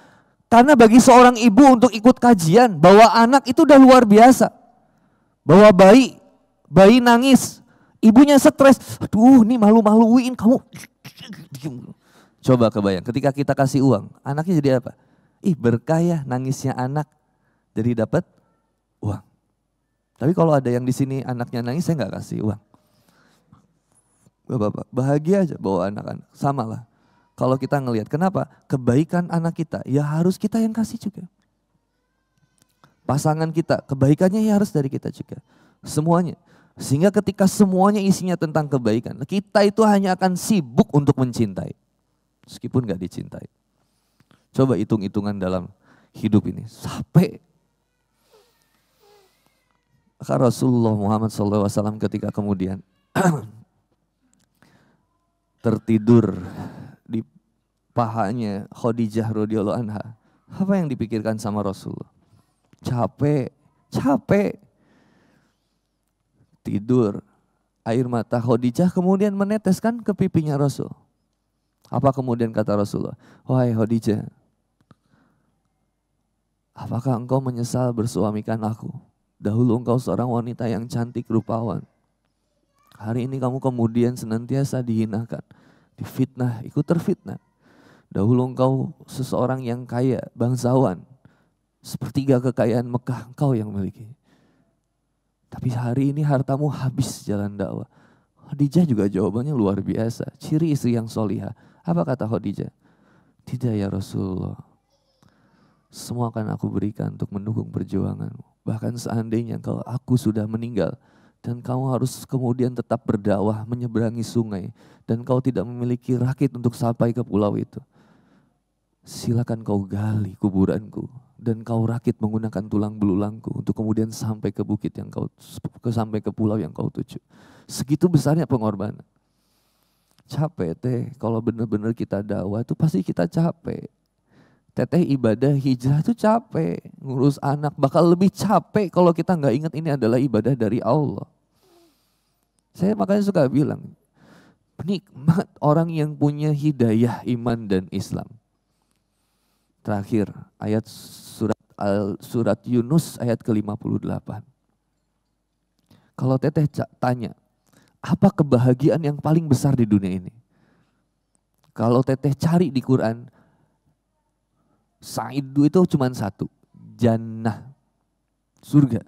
Karena bagi seorang ibu untuk ikut kajian, bawa anak itu udah luar biasa. Bawa bayi nangis. Ibunya stres, aduh ini malu-maluin kamu. Coba kebayang, ketika kita kasih uang, anaknya jadi apa? Berkah ya nangisnya anak, jadi dapat uang. Tapi kalau ada yang di sini anaknya nangis, saya nggak kasih uang. Bapak, bahagia aja bawa anak-anak, sama lah. Kalau kita ngelihat, kenapa? Kebaikan anak kita, ya harus kita yang kasih juga. Pasangan kita, kebaikannya ya harus dari kita juga. Semuanya. Sehingga ketika semuanya isinya tentang kebaikan, kita itu hanya akan sibuk untuk mencintai. Meskipun gak dicintai. Coba hitung-hitungan dalam hidup ini. Sampai maka Rasulullah Muhammad SAW ketika kemudian tertidur di pahanya Khadijah radhiyallahu anha. Apa yang dipikirkan sama Rasulullah? Capek. Tidur, air mata Khadijah kemudian meneteskan ke pipinya Rasul. Apa kemudian kata Rasulullah? Wahai Khadijah, apakah engkau menyesal bersuamikan aku? Dahulu engkau seorang wanita yang cantik rupawan. Hari ini kamu kemudian senantiasa dihinakan, difitnah, ikut terfitnah. Dahulu engkau seseorang yang kaya, bangsawan. Sepertiga kekayaan Mekah engkau yang miliki. Tapi hari ini hartamu habis jalan dakwah. Khadijah juga jawabannya luar biasa. Ciri istri yang solihah. Apa kata Khadijah? Tidak ya Rasulullah. Semua akan aku berikan untuk mendukung perjuanganmu. Bahkan seandainya kalau aku sudah meninggal. Dan kamu harus kemudian tetap berdakwah menyeberangi sungai. Dan kau tidak memiliki rakit untuk sampai ke pulau itu. Silakan kau gali kuburanku. Dan kau rakit menggunakan tulang belulangku untuk kemudian sampai ke bukit yang sampai ke pulau yang kau tuju. Segitu besarnya pengorbanan. Capek kalau benar-benar kita dakwah itu pasti kita capek. Teteh ibadah hijrah itu capek, ngurus anak bakal lebih capek kalau kita nggak ingat ini adalah ibadah dari Allah. Saya makanya suka bilang, nikmat orang yang punya hidayah iman dan Islam. Terakhir ayat surat Yunus ayat ke-58. Kalau teteh tanya, apa kebahagiaan yang paling besar di dunia ini? Kalau teteh cari di Quran, Sa'idu itu cuma satu, jannah, surga.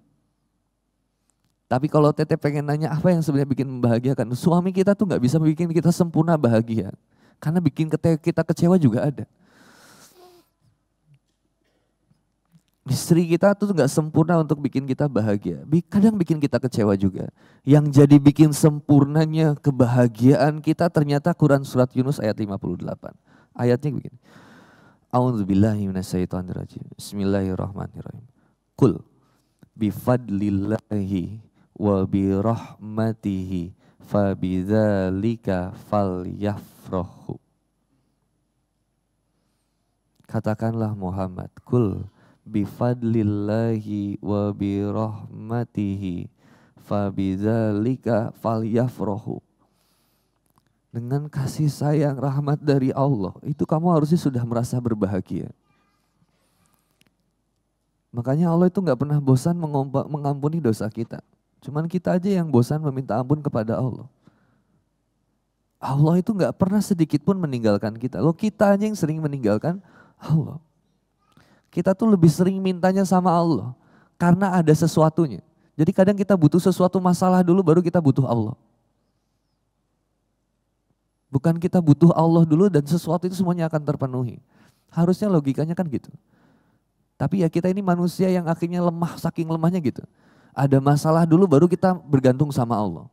Tapi kalau teteh pengen nanya apa yang sebenarnya bikin membahagiakan, suami kita tuh nggak bisa bikin kita sempurna bahagia. Karena bikin kita kecewa juga ada. Istri kita tuh nggak sempurna untuk bikin kita bahagia. Kadang bikin kita kecewa juga. Yang jadi bikin sempurnanya kebahagiaan kita ternyata Quran surat Yunus ayat 58. Ayatnya begini. A'udzubillahi minasyaitonirrajim. Bismillahirrahmanirrahim. Qul bifadlillahi wa birahmatihi fabidzalika falyafrahu. Katakanlah Muhammad, qul bifadlillahi wa birahmatihi fabidzalika falyafrahu. Dengan kasih sayang rahmat dari Allah, itu kamu harusnya sudah merasa berbahagia. Makanya Allah itu gak pernah bosan mengampuni dosa kita. Cuman kita aja yang bosan meminta ampun kepada Allah. Allah itu gak pernah sedikit pun meninggalkan kita. Loh, kita aja yang sering meninggalkan Allah. Kita tuh lebih sering mintanya sama Allah karena ada sesuatunya. Jadi kadang kita butuh sesuatu masalah dulu baru kita butuh Allah. Bukan kita butuh Allah dulu dan sesuatu itu semuanya akan terpenuhi. Harusnya logikanya kan gitu. Tapi ya kita ini manusia yang akhirnya lemah, saking lemahnya gitu. Ada masalah dulu baru kita bergantung sama Allah.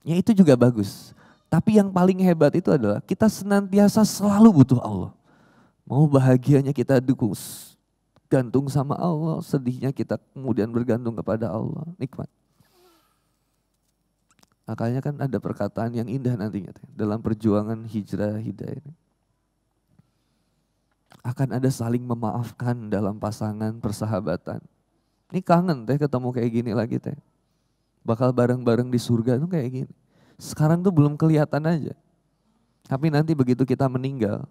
Ya itu juga bagus. Tapi yang paling hebat itu adalah kita senantiasa selalu butuh Allah. Mau bahagianya kita dukung, gantung sama Allah, sedihnya kita kemudian bergantung kepada Allah, nikmat. Makanya kan ada perkataan yang indah nantinya dalam perjuangan hijrah hidayah ini. Akan ada saling memaafkan dalam pasangan persahabatan. Ini kangen teh ketemu kayak gini lagi teh. Bakal bareng-bareng di surga tuh kayak gini. Sekarang tuh belum kelihatan aja. Tapi nanti begitu kita meninggal,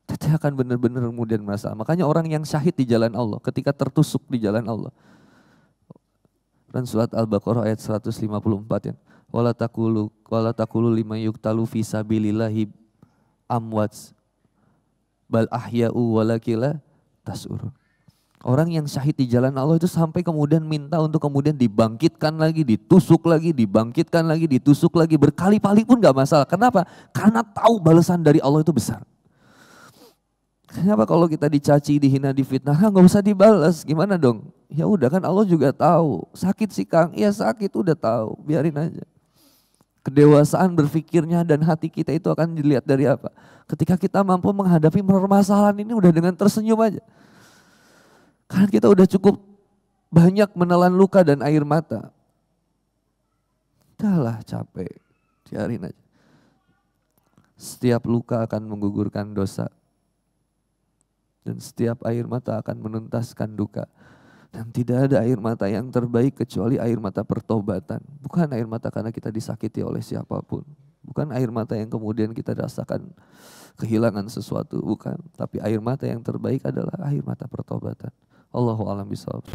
teteh akan benar-benar kemudian merasa. Makanya orang yang syahid di jalan Allah, ketika tertusuk di jalan Allah. Dan surat Al-Baqarah ayat 154 ya. Wala taqulu liman yuqtalu fi sabilillahi amwat bal ahya'u walakila tas'urun. Orang yang syahid di jalan Allah itu sampai kemudian minta untuk kemudian dibangkitkan lagi, ditusuk lagi, dibangkitkan lagi, ditusuk lagi. Berkali-kali pun gak masalah. Kenapa? Karena tahu balasan dari Allah itu besar. Kenapa kalau kita dicaci, dihina, difitnah, gak usah dibalas, gimana dong? Ya udah kan Allah juga tahu. Sakit sih Kang, iya sakit udah tahu, biarin aja. Kedewasaan berpikirnya dan hati kita itu akan dilihat dari apa? Ketika kita mampu menghadapi permasalahan ini udah dengan tersenyum aja. Karena kita udah cukup banyak menelan luka dan air mata. Udahlah capek, biarin aja. Setiap luka akan menggugurkan dosa. Dan setiap air mata akan menuntaskan duka. Dan tidak ada air mata yang terbaik kecuali air mata pertobatan. Bukan air mata karena kita disakiti oleh siapapun. Bukan air mata yang kemudian kita rasakan kehilangan sesuatu. Bukan. Tapi air mata yang terbaik adalah air mata pertobatan. Allahu a'lam bishawab.